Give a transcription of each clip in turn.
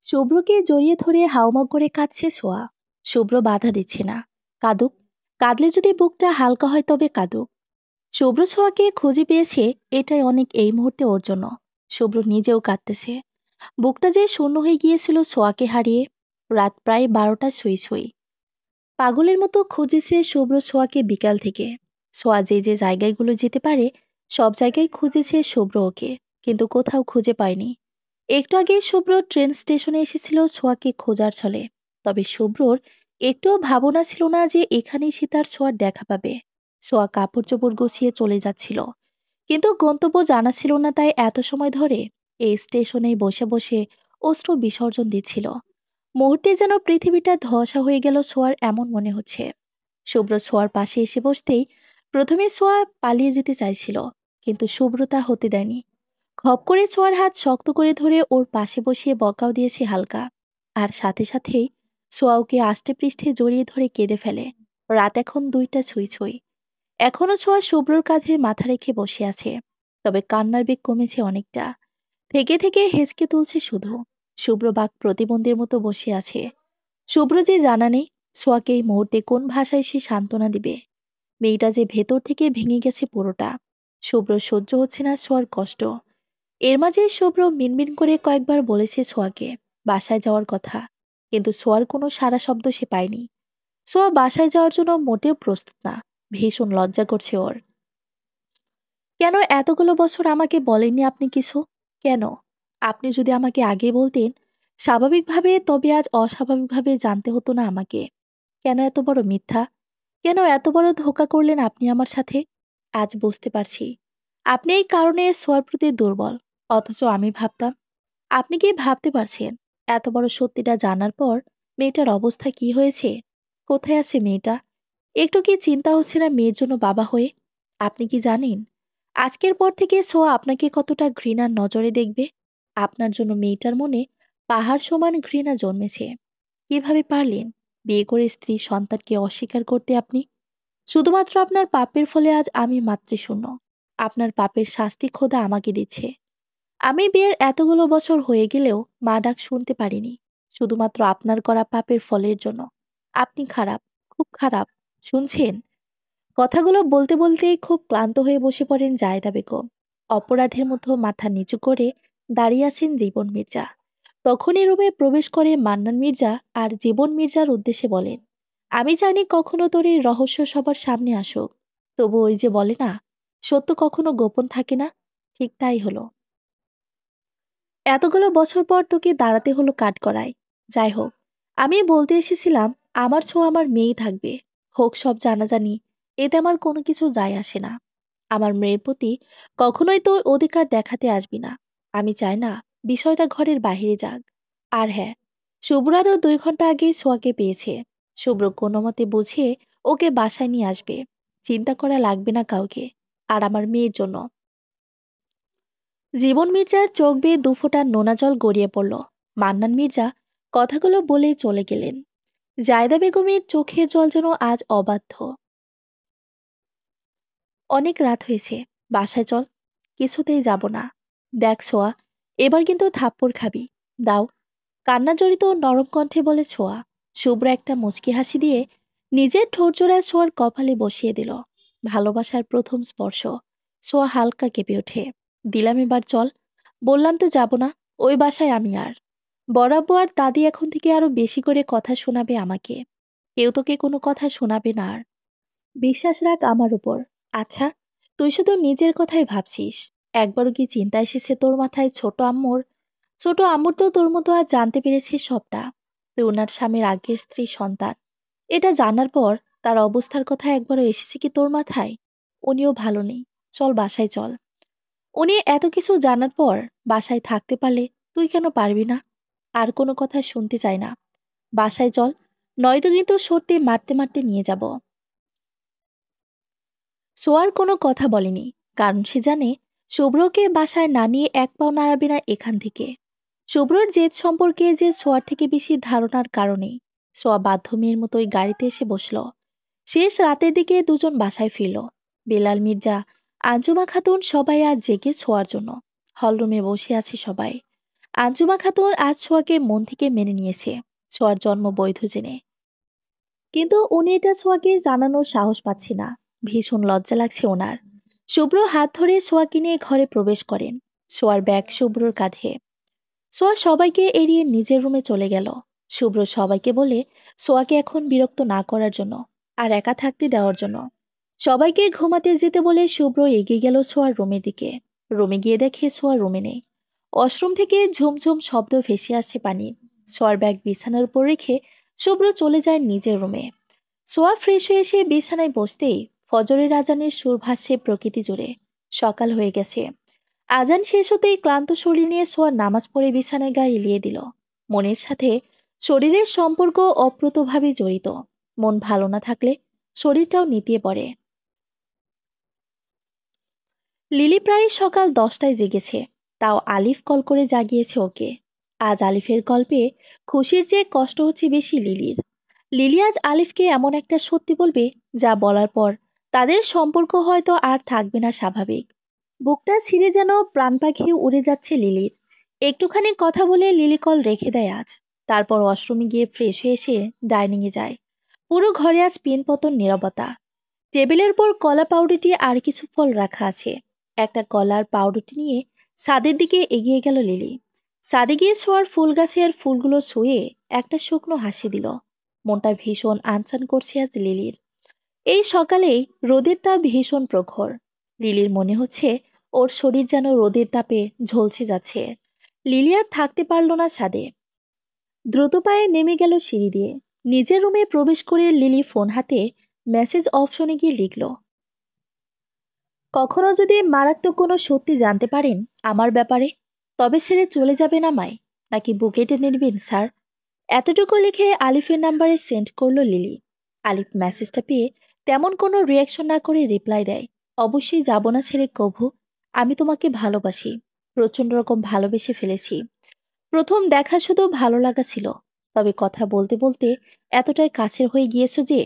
শুভ্রকে জড়িয়ে ধরে হাউমাউ করে কাঁদছে ছোঁয়া। শুভ্র বাধা দিচ্ছে না। কাঁদুক, কাঁদলে যদি বুকটা হালকা হয় তবে কাঁদুক। শুভ্র ছোঁয়াকে খুঁজে পেয়েছে, এটাই অনেক এই মুহূর্তে ওর জন্য। শুভ্র নিজেও কাঁদতেছে। বুকটা যে শূন্য হয়ে গিয়েছিল ছোঁয়াকে হারিয়ে। রাত প্রায় 12টা ছুঁই ছুঁই। পাগলের মতো খুঁজেছে শুভ্র ছোঁয়াকে বিকাল থেকে। ছোঁয়া যে যে জায়গাগুলো যেতে পারে সব জায়গায় খুঁজেছে শুভ্র ওকে, কিন্তু কোথাও খুঁজে পায়নি। একটু আগে শুভ্র ট্রেন স্টেশনে এসেছিল ছোঁয়াকে খোঁজার ছলে। তবে শুভ্রর একটুও ভাবনা ছিল না যে এখানেই সে তার ছোঁয়ার দেখা পাবে। ছোঁয়া কাপড় চোপড় গুছিয়ে চলে যাচ্ছিল, কিন্তু গন্তব্য জানা ছিল না, তাই এত সময় ধরে এই স্টেশনেই বসে বসে অশ্রু বিসর্জন দিচ্ছিল। মুহূর্তে যেন পৃথিবীটা ধোঁয়াশা হয়ে গেল ছোঁয়ার, এমন মনে হচ্ছে। শুভ্র ছোঁয়ার পাশে এসে বসতেই প্রথমে ছোঁয়া পালিয়ে যেতে চাইছিল, কিন্তু শুভ্র তা হতে দেয়নি। খপ করে ছোঁয়ার হাত শক্ত করে ধরে ওর পাশে বসিয়ে বকাও দিয়েছে হালকা। আর সাথে সাথেই ছোঁয়া ওকে আষ্টে পৃষ্ঠে জড়িয়ে ধরে কেঁদে ফেলে। রাত এখন 2টা ছুঁই ছুঁই। এখনো ছোঁয়া শুভ্রর কাঁধে মাথা রেখে বসে আছে, তবে কান্নার বেগ কমেছে অনেকটা। থেকে থেকে হেঁচকে তুলছে শুধু। শুভ্র বাক প্রতিবন্ধীর মতো বসে আছে। শুভ্র যে জানা নেই ছোঁয়াকে এই মুহূর্তে কোন ভাষায় সে সান্ত্বনা দিবে। মেয়েটা যে ভেতর থেকে ভেঙে গেছে পুরোটা। শুভ্র সহ্য হচ্ছে না ছোঁয়ার কষ্ট। এর মাঝে শুভ্র মিনমিন করে কয়েকবার বলেছে ছোঁয়াকে বাসায় যাওয়ার কথা, কিন্তু ছোঁয়ার কোনো সাড়া শব্দ সে পায়নি। ছোঁয়া বাসায় যাওয়ার জন্য মোটেও প্রস্তুত না। ভীষণ লজ্জা করছে ওর। কেন এতগুলো বছর আমাকে বলেননি আপনি কিছু? কেন? আপনি যদি আমাকে আগে বলতেন স্বাভাবিকভাবে, তবে আজ অস্বাভাবিকভাবে জানতে হতো না আমাকে। কেন এত বড় মিথ্যা? কেন এত বড় ধোঁকা করলেন আপনি আমার সাথে? আজ বুঝতে পারছি আপনি এই কারণে ছোঁয়ার প্রতি দুর্বল। অথচ আমি ভাবতাম। আপনি কি ভাবতে পারছেন এত বড় সত্যিটা জানার পর মেয়েটার অবস্থা কি হয়েছে? কোথায় আছে মেয়েটা? একটু কি চিন্তা হচ্ছে না মেয়ের জন্য বাবা হয়ে? আপনি কি জানেন আজকের পর থেকে ছোঁয়া আপনাকে কতটা ঘৃণার নজরে দেখবে? আপনার জন্য মেয়েটার মনে পাহাড় সমান ঘৃণা জন্মেছে। কিভাবে পারলেন বিয়ে করে স্ত্রী সন্তানকে অস্বীকার করতে আপনি? শুধুমাত্র আপনার পাপের ফলে আজ আমি মাতৃশূন্য। আপনার পাপের শাস্তি খোদা আমাকে দিচ্ছে। আমি বিয়ের এতগুলো বছর হয়ে গেলেও মা ডাক শুনতে পারিনি, শুধুমাত্র আপনার করা পাপের ফলের জন্য। আপনি খারাপ, খুব খারাপ। শুনছেন? কথাগুলো বলতে বলতেই খুব ক্লান্ত হয়ে বসে পড়েন জায়েদা বেগম। অপরাধের মতো মাথা নিচু করে দাঁড়িয়ে আছেন জীবন মির্জা। তখনই রুমে প্রবেশ করে মান্নান মির্জা আর জীবন মির্জার উদ্দেশ্যে বলেন, আমি জানি কখনো তোর এই রহস্য সবার সামনে আসুক, তবু ওই যে বলে না, সত্য কখনো গোপন থাকে না। ঠিক তাই হলো। এতগুলো বছর পর তোকে দাঁড়াতে হলো কাঠগড়ায়। যাই হোক, আমি বলতে এসেছিলাম আমার ছোঁয়া আমার মেয়েই থাকবে। হোক সব জানাজানি, এতে আমার কোনো কিছু যায় আসে না। আমার মেয়ের প্রতি কখনোই তোর অধিকার দেখাতে আসবি না। আমি চাই না বিষয়টা ঘরের বাহিরে যাক। আর হ্যাঁ, শুভ্র আরও 2 ঘন্টা আগেই ছোঁয়াকে পেয়েছে। শুভ্র কোনো মতে বুঝিয়ে ওকে বাসায় নিয়ে আসবে। চিন্তা করা লাগবে না কাউকে। আর আমার মেয়ের জন্য। জীবন মির্জার চোখ বেয়ে 2 ফোঁটা নোনা জল গড়িয়ে পড়ল। মান্নান মির্জা কথাগুলো বলে চলে গেলেন। জায়দা বেগমের চোখের জল যেন আজ অবাধ্য। অনেক রাত হয়েছে, বাসায় চল। কিছুতেই যাব না। দেখ ছোঁয়া, এবার কিন্তু থাপ্পড় খাবি। দাও। কান্না জড়িত নরম কণ্ঠে বলে ছোঁয়া। শুভ্র একটা মুচকি হাসি দিয়ে নিজের ঠোঁটজোড়ায় ছোঁয়ার কপালে বসিয়ে দিল। ভালোবাসার প্রথম স্পর্শ। ছোঁয়া হালকা কেঁপে ওঠে। দিলাম এবার চল। বললাম তো যাব না। ওই বাসায় আমি আর বরাব্বু আর দাদি এখন থেকে আরো বেশি করে কথা শোনাবে আমাকে। কেউ তোকে কোনো কথা শোনাবে না আর। বিশ্বাস রাখ আমার উপর। আচ্ছা, তুই শুধু নিজের কথাই ভাবছিস। একবারও কি চিন্তা এসেছে তোর মাথায় ছোট আম্মুর তো তোর মতো আর জানতে পেরেছিস সবটা। তুই ওনার স্বামীর আগের স্ত্রী সন্তান। এটা জানার পর তার অবস্থার কথা একবারও এসেছে কি তোর মাথায়? উনিও ভালো নেই। চল বাসায় চল। উনি এত কিছু জানার পর বাসায় থাকতে পারলে তুই কেন পারবি না? আর কোনো কথা শুনতে চাই না। বাসায় চল, নয়তো কিন্তু সত্যি মারতে মারতে নিয়ে যাব। সোয়ার কোনো কথা বলেনি, কারণ সে জানে শুভ্রকে বাসায় না নিয়ে এক পাও নাড়াবে না এখান থেকে। শুভ্রর জেদ সম্পর্কে যে সোয়ার থেকে বেশি ধারণার কারণেই সোয়া বাধ্য মেয়ের মতোই গাড়িতে এসে বসল। শেষ রাতের দিকে দুজন বাসায় ফিরল। বেলাল মির্জা, আঞ্জুমা খাতুন সবাই আজ জেগে ছোঁয়ার জন্য হলরুমে বসে আছে সবাই। আঞ্জুমা খাতুন আজ ছোঁয়াকে মন থেকে মেনে নিয়েছে, ছোঁয়ার জন্ম বৈধ জেনে। কিন্তু উনি এটা ছোঁয়াকে জানানোর সাহস পাচ্ছে না। ভীষণ লজ্জা লাগছে ওনার। শুভ্র হাত ধরে ছোঁয়াকে নিয়ে ঘরে প্রবেশ করেন। ছোঁয়ার ব্যাগ শুভ্রর কাঁধে। সোয়া সবাইকে এড়িয়ে নিজের রুমে চলে গেল। শুভ্র সবাইকে বলে সোয়াকে এখন বিরক্ত না করার জন্য, আর একা থাকতে দেওয়ার জন্য। সবাইকে ঘুমাতে যেতে বলে শুভ্র এগিয়ে গেল সোয়ার রুমের দিকে। রুমে গিয়ে দেখে সোয়ার রুমে নেই। ওয়াশরুম থেকে ঝুমঝুম শব্দ ভেসে আসছে পানি। সোয়ার ব্যাগ বিছানার উপর রেখে শুভ্র চলে যায় নিজের রুমে। সোয়া ফ্রেশ হয়ে এসে বিছানায় বসতেই ফজরের আজানের সুর ভাসছে প্রকৃতি জুড়ে। সকাল হয়ে গেছে। আজান শেষ হতেই ক্লান্ত শরীর নিয়ে সোয়া নামাজ পড়ে বিছানায় গায়ে এলিয়ে দিল। মনের সাথে শরীরের সম্পর্ক অপ্রতভাবে জড়িত। মন ভালো না থাকলে শরীরটাও নিতিয়ে পড়ে। লিলি প্রায় সকাল 10টায় জেগেছে, তাও আলিফ কল করে জাগিয়েছে ওকে। আজ আলিফের গল্পে খুশির চেয়ে কষ্ট হচ্ছে বেশি লিলির। লিলি আজ আলিফকে এমন একটা সত্যি বলবে যা বলার পর তাদের সম্পর্ক হয়তো আর থাকবে না স্বাভাবিক। বুকটা ছিঁড়ে যেন প্রাণ পাখি উড়ে যাচ্ছে লিলির। একটুখানি কথা বলে লিলি কল রেখে দেয় আজ। তারপর ওয়াশরুমে গিয়ে ফ্রেশ হয়ে এসে ডাইনিংয়ে যায়। পুরো ঘরে আজ পিনপতন নীরবতা। টেবিলের পর কলা পাউরুটি আর কিছু ফল রাখা আছে। একটা কলার পাউরুটি নিয়ে ছাদের দিকে এগিয়ে গেল লিলি। ছাদে গিয়ে ছোঁয়ার ফুল গাছের ফুলগুলো ছুঁয়ে একটা শুকনো হাসি দিল। মনটা ভীষণ আনচান করছে আজ লিলির। এই সকালেই রোদের তাপ ভীষণ প্রখর। লিলির মনে হচ্ছে ওর শরীর যেন রোদের তাপে ঝলসে যাচ্ছে। লিলি আর থাকতে পারল না ছাদে। দ্রুত পায়ে নেমে গেল সিঁড়ি দিয়ে। নিজের রুমে প্রবেশ করে লিলি ফোন হাতে মেসেজ অপশনে গিয়ে লিখল, কখনো যদি মারাত্মক কোনো সত্যি জানতে পারেন আমার ব্যাপারে, তবে ছেড়ে চলে যাবেন আমায়, নাকি বুকে টেনে নেবেন স্যার। এতটুকু লিখে আলিফের নাম্বারে সেন্ড করলো লিলি। আলিফ মেসেজটা পেয়ে তেমন কোনো রিয়াকশন না করে রিপ্লাই দেয়, অবশ্যই যাব না ছেড়ে কভু। আমি তোমাকে ভালোবাসি, প্রচন্ড রকম ভালোবেসে ফেলেছি। প্রথম দেখা শুধু ভালো লাগা ছিল, তবে কথা বলতে বলতে এতটাই কাছের হয়ে গিয়েছো যে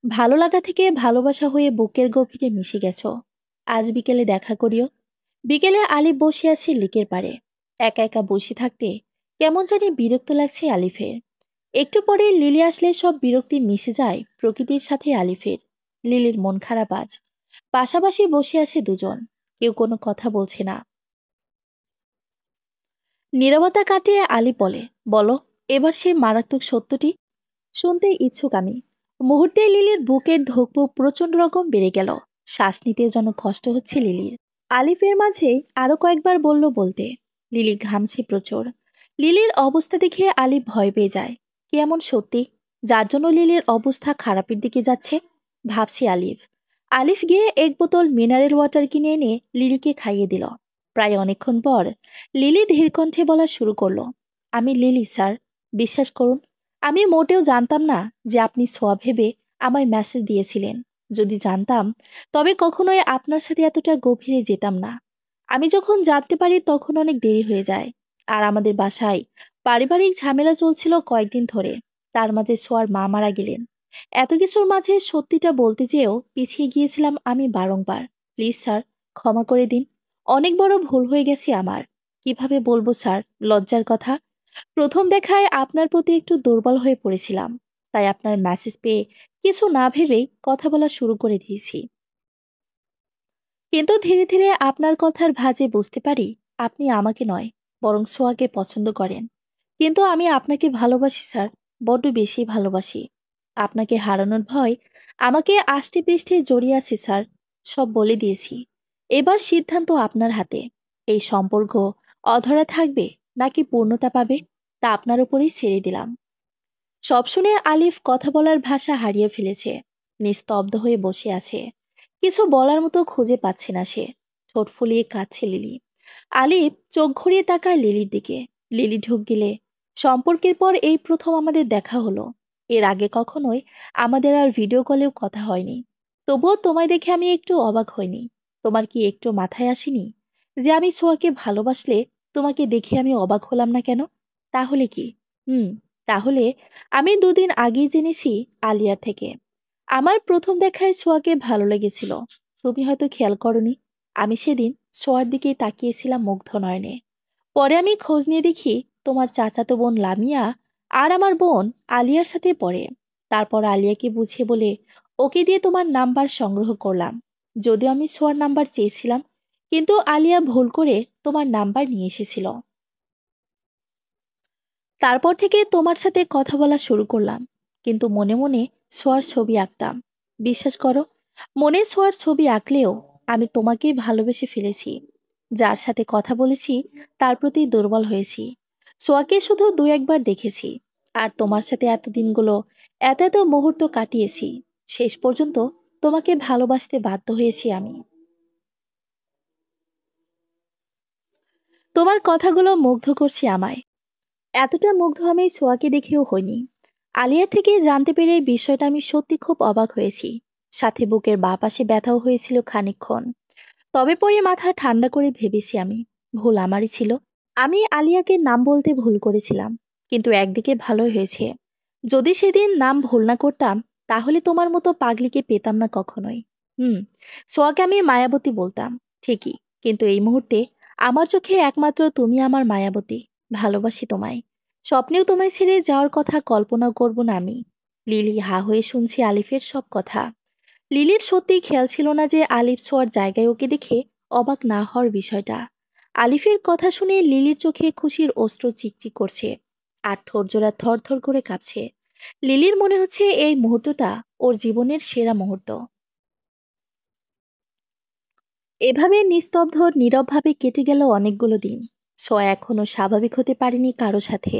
ভালো লাগা থেকে ভালোবাসা হয়ে বুকের গভীরে মিশে গেছো। আজ বিকেলে দেখা করিও। বিকেলে আলিফ বসে আছে লিকের পাড়ে। একা একা বসে থাকতে কেমন জানি বিরক্ত লাগছে আলিফের। একটু পরে লিলি আসলে সব বিরক্তি মিশে যায় প্রকৃতির সাথে আলিফের। লিলির মন খারাপ আজ। পাশাপাশি বসে আছে দুজন, কেউ কোনো কথা বলছে না। নীরবতা কাটিয়ে আলিফ বলে, বলো এবার সেই মারাত্মক সত্যটি। শুনতে ইচ্ছুক আমি। মুহূর্তে লিলির বুকের ধোকপুক প্রচন্ড রকম বেড়ে গেল। শ্বাস নিতে যেন কষ্ট হচ্ছে লিলির। আলিফের মাঝে আরো কয়েকবার বলল বলতে। লিলি ঘামছে প্রচুর। লিলির অবস্থা দেখে আলিফ ভয় পেয়ে যায়। কি এমন সত্যি যার জন্য লিলির অবস্থা খারাপের দিকে যাচ্ছে, ভাবছে আলিফ। আলিফ গিয়ে এক বোতল মিনারেল ওয়াটার কিনে এনে লিলিকে খাইয়ে দিল। প্রায় অনেকক্ষণ পর লিলি ধীর কণ্ঠে বলা শুরু করলো, আমি লিলি স্যার, বিশ্বাস করুন আমি মোটেও জানতাম না যে আপনি ছোঁয়া ভেবে আমায় মেসেজ দিয়েছিলেন। যদি জানতাম তবে কখনোই আপনার সাথে এতটা গভীরে যেতাম না। আমি যখন জানতে পারি তখন অনেক দেরি হয়ে যায়। আর আমাদের বাসায় পারিবারিক ঝামেলা চলছিল কয়েকদিন ধরে। তার মাঝে ছোঁয়ার মা মারা গেলেন। এত কিছুর মাঝে সত্যিটা বলতে যেও পিছিয়ে গিয়েছিলাম আমি বারংবার। প্লিজ স্যার, ক্ষমা করে দিন। অনেক বড় ভুল হয়ে গেছে আমার। কিভাবে বলবো স্যার, লজ্জার কথা। প্রথম দেখায় আপনার প্রতি একটু দুর্বল হয়ে পড়েছিলাম, তাই আপনার মেসেজ পেয়ে কিছু না ভেবেই কথা বলা শুরু করে দিয়েছি। কিন্তু ধীরে ধীরে আপনার কথার ভাঁজে বুঝতে পারি আপনি আমাকে নয়, বরং সোয়াকে পছন্দ করেন। কিন্তু আমি আপনাকে ভালোবাসি স্যার, বড্ড বেশি ভালোবাসি। আপনাকে হারানোর ভয় আমাকে আষ্টে পৃষ্ঠে জড়িয়ে আছে স্যার। সব বলে দিয়েছি। এবার সিদ্ধান্ত আপনার হাতে। এই সম্পর্ক অধরা থাকবে নাকি পূর্ণতা পাবে, তা আপনার উপরেই ছেড়ে দিলাম। সব শুনে আলিফ কথা বলার ভাষা হারিয়ে ফেলেছে। নিস্তব্ধ হয়ে বসে আছে। কিছু বলার মতো খুঁজে পাচ্ছে না সে। ঠোঁট ফুলিয়ে কাঁদছে লিলি। আলিফ চোখ ঘুরিয়ে তাকায় লিলির দিকে। লিলি ঢুক গেলে, সম্পর্কের পর এই প্রথম আমাদের দেখা হলো। এর আগে কখনোই আমাদের আর ভিডিও কলেও কথা হয়নি। তবুও তোমায় দেখে আমি একটু অবাক হইনি। তোমার কি একটু মাথায় আসেনি যে আমি ছোঁয়াকে ভালোবাসলে তোমাকে দেখে আমি অবাক হলাম না কেন? তাহলে কি? হুম, তাহলে আমি 2 দিন আগেই জেনেছি আলিয়ার থেকে। আমার প্রথম দেখায় ছোঁয়াকে ভালো লেগেছিল। তুমি হয়তো খেয়াল করনি। আমি সেদিন ছোঁয়ার দিকেই তাকিয়েছিলাম মুগ্ধ নয়নে। পরে আমি খোঁজ নিয়ে দেখি তোমার চাচাতো বোন লামিয়া আর আমার বোন আলিয়ার সাথে পড়ে। তারপর আলিয়াকে বুঝিয়ে বলে ওকে দিয়ে তোমার নাম্বার সংগ্রহ করলাম। যদিও আমি সোয়ার নাম্বার চেয়েছিলাম, কিন্তু আলিয়া ভুল করে তোমার নাম্বার নিয়ে এসেছিল। তারপর থেকে তোমার সাথে কথা বলা শুরু করলাম, কিন্তু মনে মনে সোয়ার ছবি আঁকতাম। বিশ্বাস করো, মনে সোয়ার ছবি আঁকলেও আমি তোমাকেই ভালোবেসে ফেলেছি। যার সাথে কথা বলেছি তার প্রতি দুর্বল হয়েছি। সোয়াকে শুধু দু একবার দেখেছি, আর তোমার সাথে এত দিনগুলো এত এত মুহূর্ত কাটিয়েছি। শেষ পর্যন্ত তোমাকে ভালোবাসতে বাধ্য হয়েছি আমি। তোমার কথাগুলো মুগ্ধ করছে আমায়। এতটা মুগ্ধ আমি সোয়াকে দেখেও হইনি। আলিয়ার থেকে জানতে পেরে এই বিষয়টা আমি সত্যি খুব অবাক হয়েছি। সাথে বুকের বাঁ পাশে ব্যথাও হয়েছিল খানিকক্ষণ। তবে পরে মাথা ঠান্ডা করে ভেবেছি আমি, ভুল আমারই ছিল। আমি আলিয়াকে নাম বলতে ভুল করেছিলাম, কিন্তু একদিকে ভালোই হয়েছে। যদি সেদিন নাম ভুল না করতাম, তাহলে তোমার মতো পাগলিকে পেতাম না কখনোই। হুম, সোয়াকে আমি মায়াবতী বলতাম ঠিকই, কিন্তু এই মুহূর্তে আমার চোখে একমাত্র তুমি আমার মায়াবতী। ভালোবাসি তোমায়। স্বপ্নেও তোমায় ছেড়ে যাওয়ার কথা কল্পনাও করব না আমি। লিলি হা হয়ে শুনছি আলিফের সব কথা। লিলির সত্যিই খেয়াল ছিল না যে আলিফ ছোঁয়ার জায়গায় ওকে দেখে অবাক না হওয়ার বিষয়টা। আলিফের কথা শুনে লিলির চোখে খুশির অশ্রু চিকচিক করছে, আর ঠোঁটজোড়া থরথর করে কাঁপছে। লিলির মনে হচ্ছে এই মুহূর্তটা ওর জীবনের সেরা মুহূর্ত। এভাবে নিস্তব্ধ নীরবভাবে কেটে গেল অনেকগুলো দিন। সোয়া এখনো স্বাভাবিক হতে পারেনি কারো সাথে।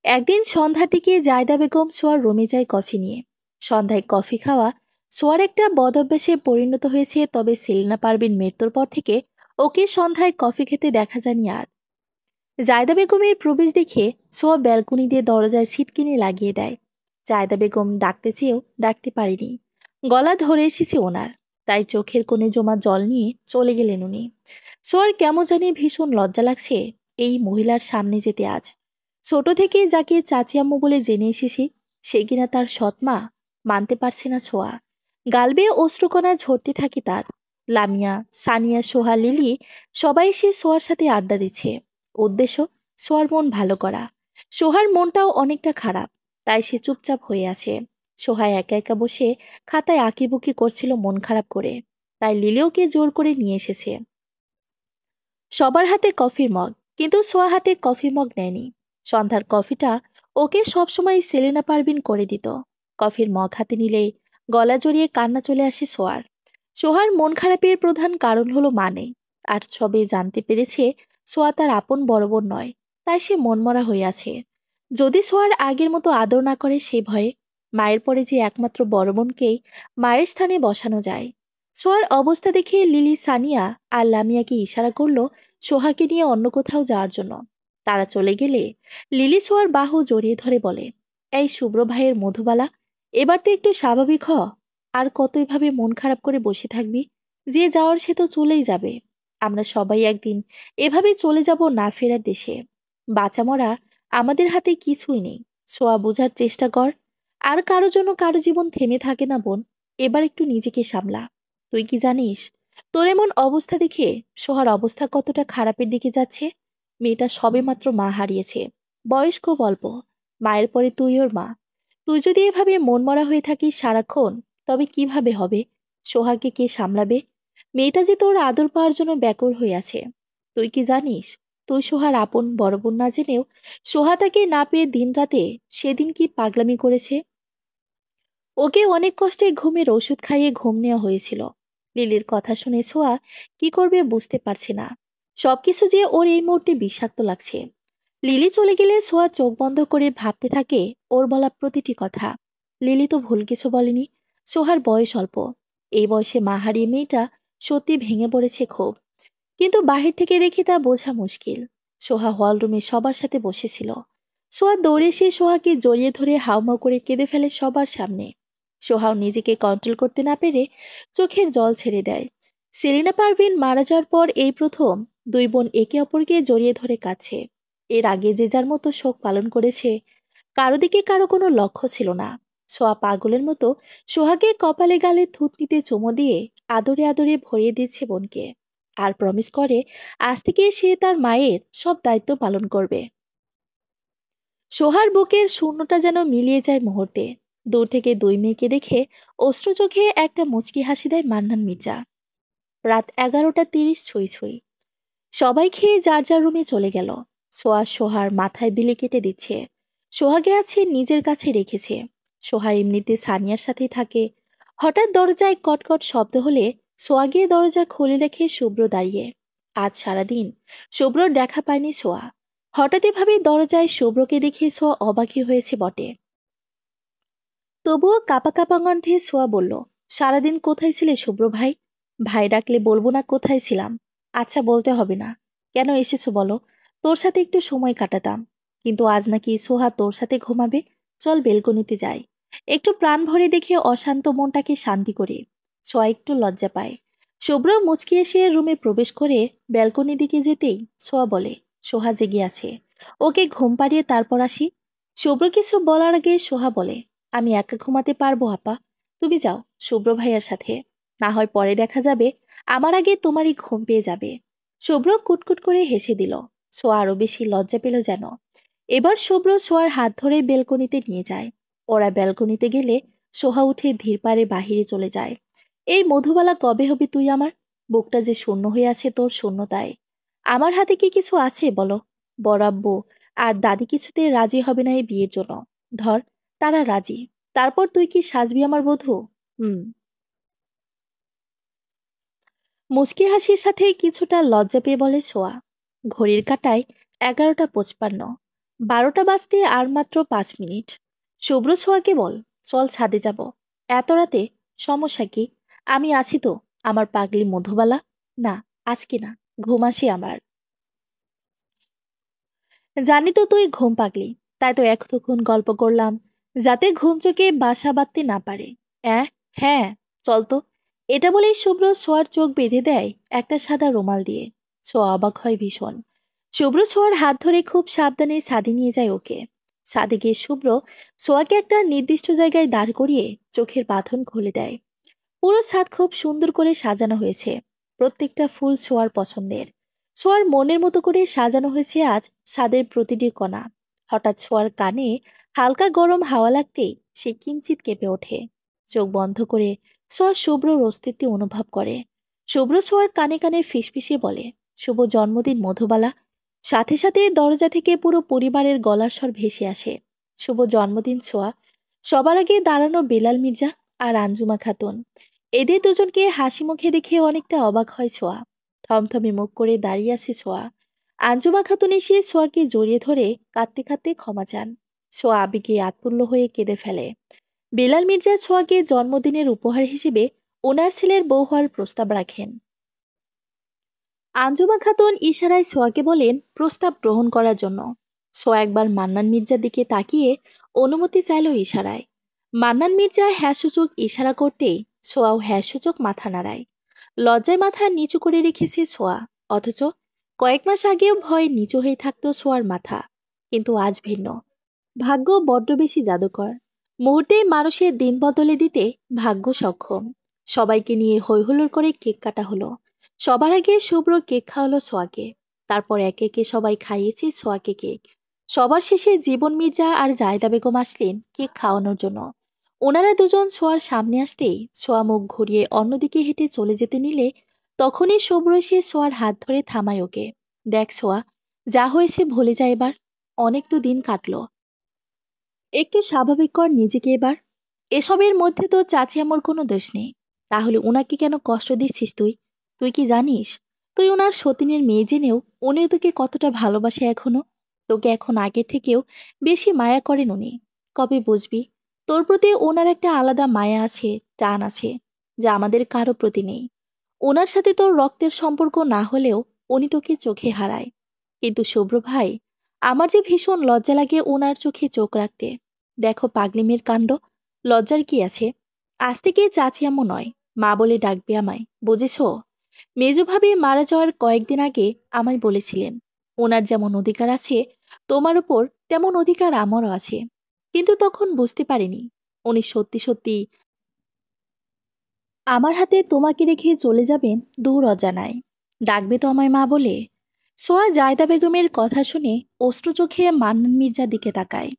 একদিন সন্ধ্যার দিকে জায়দা বেগম সোয়ার রুমে যায় কফি নিয়ে। সন্ধ্যায় কফি খাওয়া সোয়ার একটা বদভ্যাসে পরিণত হয়েছে, তবে সেলিনা পারভিন মৃত্যুর পর থেকে ওকে সন্ধ্যায় কফি খেতে দেখা যায়নি আর। জায়দা বেগমের প্রবেশ দেখে সোয়া ব্যালকনি দিয়ে দরজায় ছিটকিনি লাগিয়ে দেয়। জায়দা বেগম ডাকতে চেয়েও ডাকতে পারেনি, গলা ধরে এসেছে ওনার। তাই চোখের কোণে জমা জল নিয়ে চলে গেলেন উনি। সোয়ার কেমন জানি ভীষণ লজ্জা লাগছে এই মহিলার সামনে যেতে আজ। ছোট থেকে যাকে চাচি আম্মু বলে জেনে এসেছি, সে কিনা তার সৎমা, মানতে পারছে না ছোঁয়া। গাল বেয়ে অশ্রুকণা ঝরতে থাকে তার। লামিয়া, সানিয়া, সোহা, লিলি সবাই সে সোয়ার সাথে আড্ডা দিচ্ছে। উদ্দেশ্য সোহার মন ভালো করা। সোহার মনটাও অনেকটা খারাপ, তাই সে চুপচাপ হয়ে আছে। সোহা একা একা বসে খাতায় আঁকিবুকি করছিল মন খারাপ করে, তাই লিলিওকে জোর করে নিয়ে এসেছে। সবার হাতে কফির মগ, কিন্তু সোয়া হাতে কফি মগ নেয়নি। সন্ধ্যার কফিটা ওকে সবসময় সেলেনা পারভিন করে দিত। কফির মগ হাতে নিলেই গলা জড়িয়ে কান্না চলে আসে সোয়ার। সোহার মন খারাপের প্রধান কারণ হলো মানে, আর সবে জানতে পেরেছে সোয়া তার আপন বড় বোন নয়, তাই সে মনমরা হয়ে আছে। যদি সোয়ার আগের মতো আদর না করে সে ভয়ে, মায়ের পরে যে একমাত্র বড় বোনকেই মায়ের স্থানে বসানো যায়। সোয়ার অবস্থা দেখে লিলি, সানিয়া আর লামিয়াকে ইশারা করলো সোহাকে নিয়ে অন্য কোথাও যাওয়ার জন্য। তারা চলে গেলে লিলি সোয়ার বাহু জড়িয়ে ধরে বলে, এই শুভ্র ভাইয়ের মধুবালা, এবার তো একটু স্বাভাবিক হ। আর কত এভাবে মন খারাপ করে বসে থাকবি? যে যাওয়ার সে তো চলেই যাবে। আমরা সবাই একদিন এভাবে চলে যাব না ফেরার দেশে। বাঁচা মরা আমাদের হাতে কিছুই নেই। সোয়া, বোঝার চেষ্টা কর। আর কারো জন্য কারো জীবন থেমে থাকে না বোন। এবার একটু নিজেকে সামলা। তুই কি জানিস তোর এমন অবস্থা দেখে সোহার অবস্থা কতটা খারাপের দিকে যাচ্ছে? মেয়েটা সবেমাত্র মা হারিয়েছে, বয়স খুব অল্প। মায়ের পরে তুই ওর মা। তুই যদি এভাবে মনমরা হয়ে থাকিস সারাক্ষণ, তবে কিভাবে হবে? সোহাকে কে সামলাবে? মেয়েটা যে তোর আদর পাওয়ার জন্য ব্যাকুল হয়ে আছে। তুই কি জানিস তুই সোহার আপন বড় বোন না জেনেও সোহা তাকে না পেয়ে দিনরাতে সেদিন কি পাগলামি করেছে? ওকে অনেক কষ্টে ঘুমের ওষুধ খাইয়ে ঘুম নেওয়া হয়েছিল। লিলির কথা শুনে ছোঁয়া কি করবে বুঝতে পারছে না। সবকিছু যে ওর এই মুহূর্তে বিষাক্ত লাগছে। লিলি চলে গেলে ছোঁয়া চোখ বন্ধ করে ভাবতে থাকে ওর বলা প্রতিটি কথা। লিলি তো ভুল কিছু বলেনি। সোহার বয়স অল্প। এই বয়সে মা হারিয়ে মেয়েটা সত্যি ভেঙে পড়েছে খুব। কিন্তু বাহির থেকে দেখে তা বোঝা মুশকিল। সোহা হলরুমে সবার সাথে বসেছিল। সোহা দৌড়ে এসে সোহাকে জড়িয়ে ধরে হাউমাউ করে কেঁদে ফেলে সবার সামনে। সোহাও নিজেকে কন্ট্রোল করতে না পেরে চোখের জল ছেড়ে দেয়। সেলিনা পারভিন মারা যাওয়ার পর এই প্রথম দুই বোন একে অপরকে জড়িয়ে ধরে কাছে। এর আগে যে যার মতো শোক পালন করেছে, কারো দিকে কারো কোনো লক্ষ্য ছিল না। সোয়া পাগলের মতো সোহাকে কপালে গালে থুতনিতে চুমো দিয়ে আদরে আদরে ভরিয়ে দিচ্ছে বোনকে। আর প্রমিস করে আজ থেকে সে তার মায়ের সব দায়িত্ব পালন করবে। সোহার বুকের শূন্যটা যেন মিলিয়ে যায় মুহূর্তে। দূর থেকে দুই মেয়েকে দেখে অশ্রু চোখে একটা মুচকি হাসি দেয় মান্নান মির্জা। রাত 11:30 ছুঁই ছুঁই। সবাই খেয়ে যার যার রুমে চলে গেল। সোহার মাথায় বিলি কেটে দিচ্ছে। সোহাগে আছে নিজের কাছে রেখেছে। সোহা এমনিতে সানিয়ার সাথেই থাকে। হঠাৎ দরজায় কটকট শব্দ হলে সোয়া গিয়ে দরজা খুলে দেখে শুভ্র দাঁড়িয়ে। আজ সারাদিন শুভ্রর দেখা পায়নি সোয়া। হঠাৎ এভাবে দরজায় শুভ্রকে দেখে সোয়া অবাকই হয়েছে বটে। তবুও কাঁপা কাঁপা কণ্ঠে সোয়া বলল, সারাদিন কোথায় ছিলে শুভ্র ভাই? ভাই ডাকলে বলবো না কোথায় ছিলাম? আচ্ছা বলতে হবে না। কেন এসেছো বলো? তোর সাথে একটু সময় কাটাতাম। কিন্তু আজ নাকি সোহা তোর সাথে ঘুমাবে। চল বেলকনিতে যাই। একটু প্রাণ ভরে দেখে অশান্ত মনটাকে শান্তি করে। সোয়া একটু লজ্জা পায়। শুভ্র মুচকি এসে রুমে প্রবেশ করে ব্যালকনি দিকে যেতেই সোয়া বলে, সোহা জেগে আছে, ওকে ঘুম পাড়িয়ে তারপর আসি। শুভ্র কিছু বলার আগে সোহা বলে, আমি একা ঘুমাতে পারবো আপা। তুমি যাও শুভ্র ভাইয়ার সাথে। না হয় পরে দেখা যাবে আমার আগে তোমারই ঘুম পেয়ে যাবে। শুভ্র কুটকুট করে হেসে দিল। সোয়া আরো বেশি লজ্জা পেল যেন। এবার শুভ্র সোয়ার হাত ধরে বেলকনিতে নিয়ে যায়। ওরা বেলকনিতে গেলে সোহা উঠে ধীর পারে বাহিরে চলে যায়। এই মধুবালা কবে হবি তুই আমার? বুকটা যে শূন্য হয়ে আছে তোর শূন্যতায়। আমার হাতে কি কিছু আছে বলো? বরাব্বো আর দাদি কিছুতে রাজি হবে না এই বিয়ের জন্য। ধর, তারা রাজি। তারপর তুই কি সাজবি আমার বধূ? হুম। মুচকি হাসির সাথে কিছুটা লজ্জা পেয়ে বলে সোয়া। ঘড়ির কাঁটায় 11:55। 12টা বাজতে আর মাত্র 5 মিনিট। শুভ্র ছোঁয়াকে বল, চল ছাদে যাব। এত রাতে? সমস্যা কি? আমি আছি তো, আমার পাগলি মধুবালা। না, আজকে না, ঘুম আসে আমার। জানি তো তুই ঘুম পাগলি, তাই তো এতক্ষণ গল্প করলাম, যাতে ঘুম চোখে বাসা বাঁধতে না পারে। অ্যাঁ, হ্যাঁ, চল তো। এটা বলেই শুভ্র ছোঁয়ার চোখ বেঁধে দেয় একটা সাদা রুমাল দিয়ে। ছোঁয়া অবাক হয় ভীষণ। শুভ্র ছোঁয়ার হাত ধরে খুব সাবধানে ছাদে নিয়ে যায় ওকে। ছাদে গিয়ে শুভ্র ছোঁয়াকে একটা নির্দিষ্ট জায়গায় দাঁড় করিয়ে চোখের বাঁধন খুলে দেয়। পুরো ছাদ খুব সুন্দর করে সাজানো হয়েছে। প্রত্যেকটা ফুল ছোঁয়ার পছন্দের। ছোঁয়ার মনের মতো করে সাজানো হয়েছে আজ ছাদের প্রতিটি কোণা। হঠাৎ ছোঁয়ার কানে হালকা গরম হাওয়া লাগতেই সে কিঞ্চিত কেঁপে ওঠে। চোখ বন্ধ করে ছোঁয়া শুভ্রর অস্তিত্ব অনুভব করে। শুভ্র ছোঁয়ার কানে কানে ফিসফিসিয়ে বলে, শুভ জন্মদিন মধুবালা। সাথে সাথে দরজা থেকে পুরো পরিবারের গলার স্বর ভেসে আসে, শুভ জন্মদিন ছোঁয়া। সবার আগে দাঁড়ানো বেলাল মির্জা আর আঞ্জুমা খাতুন। এদের দুজনকে হাসি মুখে দেখে অনেকটা অবাক হয় ছোঁয়া। থমথমে মুখ করে দাঁড়িয়ে আছে ছোঁয়া। আঞ্জুমা খাতুন এসে ছোঁয়াকে জড়িয়ে ধরে কাঁদতে কাঁদতে ক্ষমা চান। ছোঁয়া আবেগে আত্মুল্য হয়ে কেঁদে ফেলে। বেলাল মির্জা ছোঁয়াকে জন্মদিনের উপহার হিসেবে ওনার ছেলের বউ হওয়ার প্রস্তাব রাখেন। আঞ্জুমা খাতুন ইশারায় ছোঁয়াকে বলেন প্রস্তাব গ্রহণ করার জন্য। ছোঁয়া একবার মান্নান মির্জার দিকে তাকিয়ে অনুমতি চাইল ইশারায়। মান্নান মির্জা হ্যাঁ সূচক ইশারা করতেই ছোঁয়াও হ্যাঁ সূচক মাথা নাড়ায়। লজ্জায় মাথা নিচু করে রেখেছে ছোঁয়া। অথচ কয়েক মাস আগেও ভয়ে নিচু হয়ে থাকতো ছোঁয়ার মাথা। কিন্তু আজ ভিন্ন। ভাগ্য বড্ড বেশি জাদুকর। মুহূর্তেই মানুষের দিন বদলে দিতে ভাগ্য সক্ষম। সবাইকে নিয়ে হৈহুল্লোড় করে কেক কাটা হলো। সবার আগে শুভ্র কেক খাওয়ালো ছোঁয়াকে। তারপর একে একে সবাই খাইয়েছে ছোঁয়াকে কেক। সবার শেষে জীবন মির্জা আর জায়দা বেগম আসলেন কেক খাওয়ানোর জন্য। ওনারা দুজন ছোঁয়ার সামনে আসতেই ছোঁয়া মুখ ঘুরিয়ে অন্যদিকে হেঁটে চলে যেতে নিলে তখনই শুভ্র এসে ছোঁয়ার হাত ধরে থামায় ওকে। দেখ ছোঁয়া, যা হয়েছে ভুলে যায় এবার। অনেক তো দিন কাটলো। একটু স্বাভাবিক কর নিজেকে এবার। এসবের মধ্যে তো চাচি আমার কোনো দোষ নেই। তাহলে ওনাকে কেন কষ্ট দিচ্ছিস তুই? তুই কি জানিস তুই ওনার সতীনের মেয়ে জেনেও উনি তোকে কতটা ভালোবাসে এখনো? তোকে এখন আগের থেকেও বেশি মায়া করেন উনি। কবে বুঝবি তোর প্রতি ওনার একটা আলাদা মায়া আছে, টান আছে, যা আমাদের কারো প্রতি নেই। ওনার সাথে তোর রক্তের সম্পর্ক না হলেও উনি তোকে চোখে হারায়। কিন্তু শুভ্র ভাই, আমার যে ভীষণ লজ্জা লাগে ওনার চোখে চোখ রাখতে। দেখো পাগলিমের কাণ্ড। লজ্জার কি আছে? আজ থেকে চাচি আম্মু নয়, মা বলে ডাকবে আমায়, বুঝেছ? মেজভাবে মারা যাওয়ার কয়েকদিন আগে আমায় বলেছিলেন, ওনার যেমন অধিকার আছে তোমার উপর, তেমন অধিকার আমারও আছে। কিন্তু তখন বুঝতে পারিনি উনি সত্যি সত্যি আমার হাতে তোমাকে রেখে চলে যাবেন দূর অজানায়। ডাকবে তো আমায় মা বলে? সোয়া জায়দা বেগমের কথা শুনে অশ্রু চোখে মান্নান মির্জার দিকে তাকায়।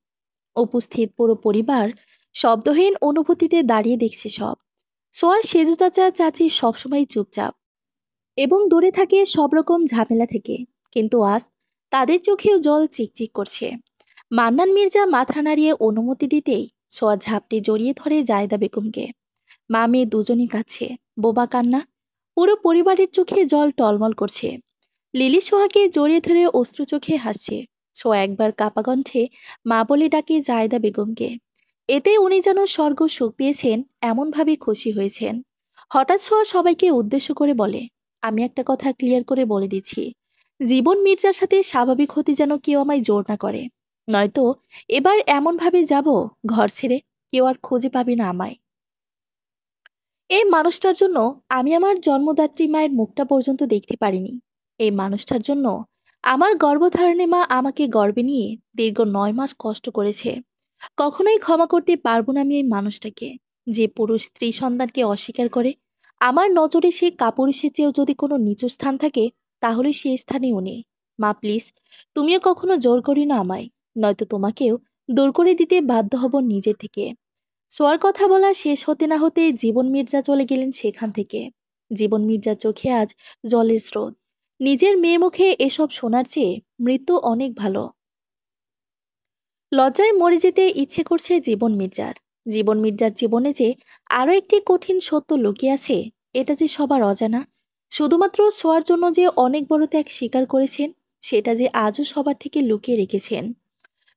উপস্থিত পুরো পরিবার শব্দহীন অনুভূতিতে দাঁড়িয়ে দেখছে সব। সোয়ার সেজু চাচা চাচি সবসময় চুপচাপ এবং দূরে থাকে সব রকম ঝামেলা থেকে, কিন্তু আজ তাদের চোখেও জল চিকচিক করছে। মান্নান মির্জা মাথা নাড়িয়ে অনুমতি দিতেই সোয়া ঝাপটে জড়িয়ে ধরে জায়দা বেগমকে। মা মেয়ে দুজনই কাছে, বোবা কান্না। পুরো পরিবারের চোখে জল টলমল করছে। লিলি সোহাকে জড়িয়ে ধরে অশ্রু চোখে হাসছে। সোয়া একবার কাপা কণ্ঠে মা বলে ডাকে জায়দা বেগমকে। এতে উনি যেন স্বর্গ সুখ পেয়েছেন এমনভাবে খুশি হয়েছেন। হঠাৎ সোয়া সবাইকে উদ্দেশ্য করে বলে, আমি একটা কথা ক্লিয়ার করে বলে দিচ্ছি, জীবন মির্জার সাথে স্বাভাবিক হতে যেন কেউ আমায় জোর না করে, নয়তো এবার এমনভাবে যাব ঘর ছেড়ে কেউ আর খুঁজে পাবে না আমায়। এই মানুষটার জন্য আমি আমার জন্মদাত্রী মায়ের মুখটা পর্যন্ত দেখতে পারিনি। এই মানুষটার জন্য আমার গর্ভধারণে মা আমাকে গর্ভে নিয়ে দীর্ঘ 9 মাস কষ্ট করেছে। কখনোই ক্ষমা করতে পারবো না আমি এই মানুষটাকে, যে পুরুষ স্ত্রী সন্তানকে অস্বীকার করে। আমার নজরে সে কাপুরুষের চেয়েও যদি কোনো নিচু স্থান থাকে, তাহলে সেই স্থানে উনি। মা প্লিজ, তুমিও কখনো জোর করি না আমায়, নয়তো তোমাকেও দূর করে দিতে বাধ্য হব নিজের থেকে। সোয়ার কথা বলা শেষ হতে না হতে জীবন মির্জা চলে গেলেন সেখান থেকে। জীবন মির্জার চোখে আজ জলের স্রোত। নিজের মেয়ের মুখে এসব শোনার চেয়ে মৃত্যু অনেক ভালো। লজ্জায় মরে যেতে ইচ্ছে করছে জীবন মির্জার। জীবন মির্জার জীবনে যে আরো একটি কঠিন সত্য লুকিয়ে আছে, এটা যে সবার অজানা। শুধুমাত্র সোয়ার জন্য যে অনেক বড় ত্যাগ স্বীকার করেছেন, সেটা যে আজও সবার থেকে লুকিয়ে রেখেছেন।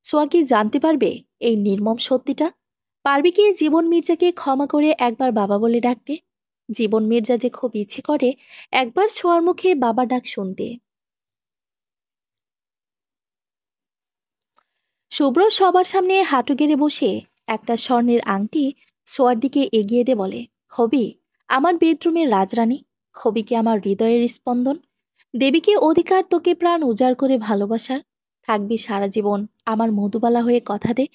সোয়া কি জানতে পারবে এই নির্মম সত্যিটা? পারবে কি জীবন মির্জাকে ক্ষমা করে একবার বাবা বলে ডাকতে? জীবন মির্জা যে খুব ইচ্ছে করে একবার ছোঁয়ার মুখে বাবা ডাক শুনতে। শুভ্র সবার সামনে হাঁটু গেড়ে বসে একটা স্বর্ণের আংটি ছোঁয়ার দিকে এগিয়ে দে বলে, হবি আমার বেডরুমের রাজরানী, হবি কি আমার হৃদয়ের স্পন্দন, দেবীকে অধিকার তোকে প্রাণ উজাড় করে ভালোবাসার, থাকবি সারা জীবন আমার মধুবালা হয়ে কথা দে।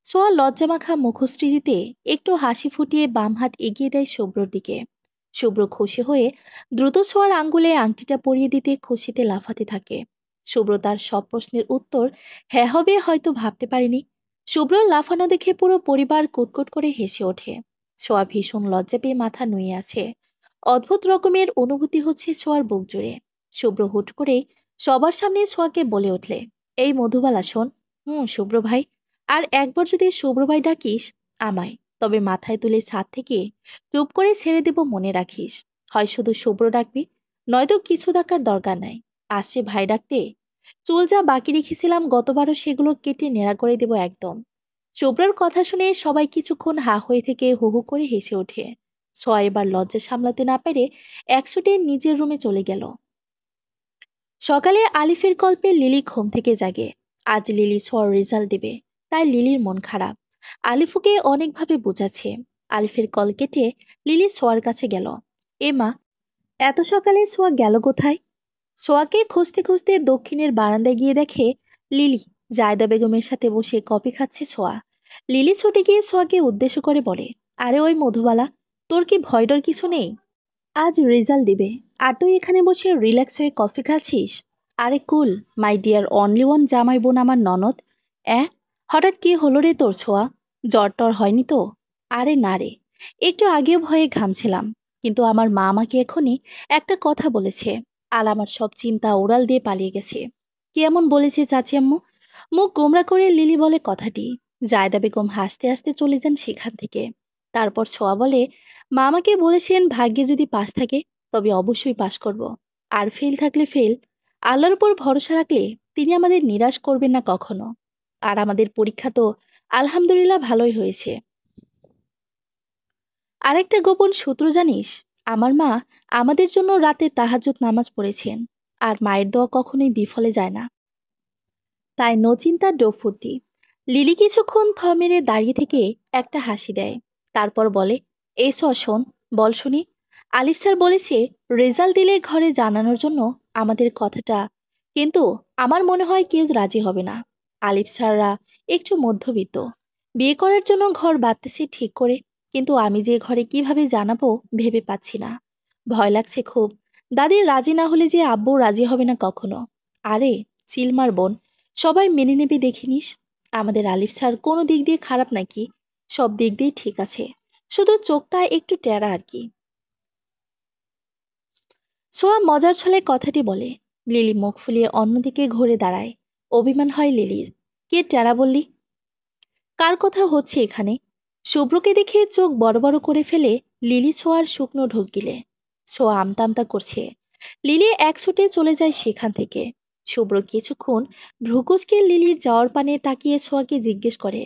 সোয়া লজ্জামাখা মুখশ্রীতে একটু হাসি ফুটিয়ে বাম হাত এগিয়ে দেয় শুভ্রর দিকে। শুভ্র খুশি হয়ে দ্রুত সোয়ার আঙ্গুলে আংটিটা পরিয়ে দিতে খুশিতে লাফাতে থাকে। শুভ্র তার সব প্রশ্নের উত্তর হ্যাঁ হবে হয়তো ভাবতে পারেনি। শুভ্র লাফানো দেখে পুরো পরিবার কুটকুট করে হেসে ওঠে। সোয়া ভীষণ লজ্জা পেয়ে মাথা নুয়ে আছে। অদ্ভুত রকমের অনুভূতি হচ্ছে সোয়ার বুক জুড়ে। শুভ্র হুট করে সবার সামনে সোয়াকে বলে উঠলে, এই মধুবালা শোন। শুভ্র ভাই, আর একবার যদি শুভ্র ভাই ডাকিস আমায়, তবে মাথায় তুলে ছাদ থেকে চুপ করে ছেড়ে দেব মনে রাখিস। হয় শুধু শুভ্র ডাকবি, নয়তো কিছু ডাকার দরকার নাই। আসছে ভাই ডাকতে, চুল যা বাকি রেখেছিলাম গতবারও সেগুলো কেটে নেড়া করে দেব একদম। শুভ্রর কথা শুনে সবাই কিছুক্ষণ হা হয়ে থেকে হু হু করে হেসে ওঠে। সোয়া এবার লজ্জা সামলাতে না পেরে একশোটে নিজের রুমে চলে গেল। সকালে আলিফের গল্পে লিলি ঘুম থেকে জাগে। আজ লিলি সোয়ার রেজাল্ট দেবে, তাই লিলির মন খারাপ। আলিফুকে অনেকভাবে বোঝাচ্ছে। আলিফের কল কেটে লিলি সোয়ার কাছে গেল। মা, এত সকালে সোয়া গেল কোথায়? সোয়াকে খুঁজতে খুঁজতে দক্ষিণের বারান্দায় গিয়ে দেখে লিলি জায়দা বেগমের সাথে বসে কফি খাচ্ছে সোয়া। লিলি ছুটে গিয়ে সোয়াকে উদ্দেশ্য করে বলে, আরে ওই মধুবালা, তোর কি ভয় ডর কিছু নেই? আজ রেজাল্ট দিবে, আর তুই এখানে বসে রিল্যাক্স হয়ে কফি খাচ্ছিস? আরে কুল, মাই ডিয়ার অনলি ওয়ান জামাই বোন আমার ননদ। হঠাৎ কি হলো রে তোর ছোঁয়া? জ্বর টর হয়নি তো? আরে না রে, একটু আগেও ভয়ে ঘামছিলাম, কিন্তু আমার মা আমাকে এখনই একটা কথা বলেছে, আর আমার সব চিন্তা ওড়াল দিয়ে পালিয়ে গেছে। কি এমন বলেছে চাচি আম্মু? মুখ গোমরা করে লিলি বলে কথাটি। জায়দা বেগম হাসতে হাসতে চলে যান সেখান থেকে। তারপর ছোঁয়া বলে, মা আমাকে বলেছেন ভাগ্যে যদি পাস থাকে তবে অবশ্যই পাস করব, আর ফেল থাকলে ফেল। আল্লাহর উপর ভরসা রাখলে তিনি আমাদের নিরাশ করবেন না কখনো। আর আমাদের পরীক্ষা তো আলহামদুলিল্লাহ ভালোই হয়েছে। আরেকটা গোপন সূত্র জানিস, আমার মা আমাদের জন্য রাতে তাহাজ্জুদ নামাজ পড়েছেন, আর মায়ের দোয়া কখনোই বিফলে যায় না। তাই নো চিন্তা ডো ফুর্তি। লিলি কিছুক্ষণ থ মেরে দাঁড়িয়ে থেকে একটা হাসি দেয়। তারপর বলে, এসো শোন, বল শুনি। আলিফ স্যার বলেছে রেজাল্ট দিলে ঘরে জানানোর জন্য আমাদের কথাটা, কিন্তু আমার মনে হয় কেউ রাজি হবে না। আলিফ স্যাররা একটু মধ্যবিত্ত, বিয়ে করার জন্য ঘর বাঁধতেছে ঠিক করে, কিন্তু আমি যে ঘরে কিভাবে জানাবো ভেবে পাচ্ছি না। ভয় লাগছে খুব। দাদি রাজি না হলে যে আব্বু রাজি হবে না কখনো। আরে চিলমার বোন, সবাই মেনে নেবে দেখিনিস। আমাদের আলিফ স্যার কোনো দিক দিয়ে খারাপ নাকি? সব দিক দিয়ে ঠিক আছে, শুধু চোখটা একটু টেরা আর কি। সোয়া মজার ছলে কথাটি বলে। লিলি মুখ ফুলিয়ে অন্যদিকে ঘুরে দাঁড়ায়। অভিমান হয় লিলির। কে টেরা বললি? কার কথা হচ্ছে এখানে? শুভ্রকে দেখে চোখ বড় বড় করে ফেলে লিলি ছোঁয়ার শুকনো ঢোক গিলে। ছোঁয়া আমতা আমতা করছে। লিলি এক ছুটে চলে যায় সেখান থেকে। শুভ্র কিছুক্ষণ ভ্রুকুচকে লিলির যাওয়ার পানে তাকিয়ে ছোঁয়াকে জিজ্ঞেস করে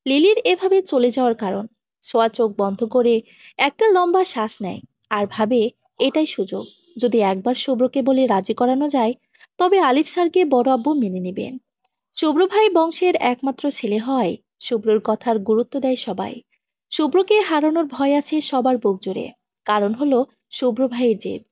লিলির এভাবে চলে যাওয়ার কারণ। ছোঁয়া চোখ বন্ধ করে একটা লম্বা শ্বাস নেয় আর ভাবে এটাই সুযোগ। যদি একবার শুভ্রকে বলে রাজি করানো যায় তবে আলিফ স্যারকে বড় আব্বু মেনে নেবেন। শুভ্র ভাই বংশের একমাত্র ছেলে হয়। শুভ্রর কথার গুরুত্ব দেয় সবাই। শুভ্রকে হারানোর ভয় আছে সবার বুক জুড়ে। কারণ হলো শুভ্র ভাইয়ের জেদ।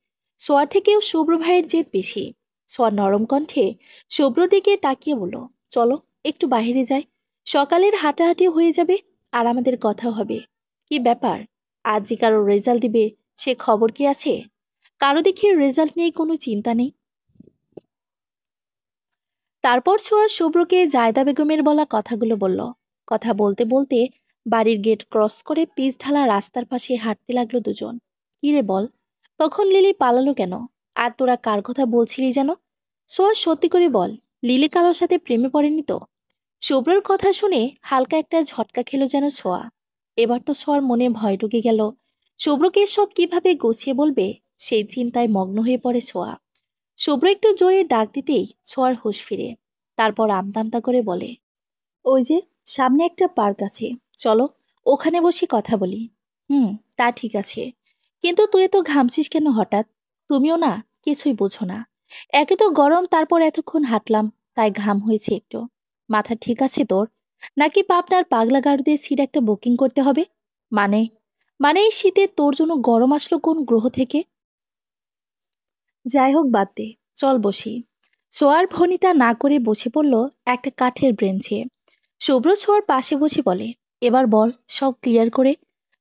সোয়ার থেকেও শুভ্র ভাইয়ের জেদ বেশি। সোয়ার নরম কণ্ঠে শুভ্রর দিকে তাকিয়ে বলল, চলো একটু বাইরে যাই। সকালের হাঁটাহাঁটি হয়ে যাবে আর আমাদের কথা হবে। কি ব্যাপার, আজ যে কারো রেজাল্ট দিবে সে খবর কি আছে? কারো দেখি রেজাল্ট নিয়ে কোনো চিন্তা নেই। তারপর ছোঁয়া শুভ্রকে জায়দা বেগমের বলা কথাগুলো বলল। কথা বলতে বলতে বাড়ির গেট ক্রস করে পিচ ঢালা রাস্তার পাশে হাঁটতে লাগলো দুজন। কিরে বল, তখন লিলি পালালো কেন? আর তোরা কার কথা বলছিলি যেন? সোয়া সত্যি করে বল, লিলি কারোর সাথে প্রেমে পড়েনি তো? শুভ্রর কথা শুনে হালকা একটা ঝটকা খেলো যেন ছোঁয়া। এবার তো ছোঁয়ার মনে ভয় ঢুকে গেল। শুভ্রকে সব কিভাবে গুছিয়ে বলবে সেই চিন্তায় মগ্ন হয়ে পড়ে ছোঁয়া। শুভ্র একটু জোরে ডাক দিতেই ছোঁয়ার হুঁশ ফিরে। তারপর আমতা আমতা করে বলে, ওই যে সামনে একটা পার্ক আছে, চলো ওখানে বসে কথা বলি। হুম, তা ঠিক আছে, কিন্তু তুই তো ঘামছিস কেন হঠাৎ? তুমিও না কিছুই বোঝো না। একে তো গরম, তারপর এতক্ষণ হাঁটলাম, তাই ঘাম হয়েছে একটু। মাথা ঠিক আছে তোর? নাকি পাবনার পাগলা গারদে সিট একটা বুকিং করতে হবে? মানে মানে এই শীতে তোর জন্য গরম আসলো কোন গ্রহ থেকে? যাই হোক বাদ দে, চল বসি। সোয়ার ভনিতা না করে বসে পড়ল একটা কাঠের ব্রেঞ্চে। শুভ্র ছোঁয়ার পাশে বসে বলে, এবার বল সব ক্লিয়ার করে।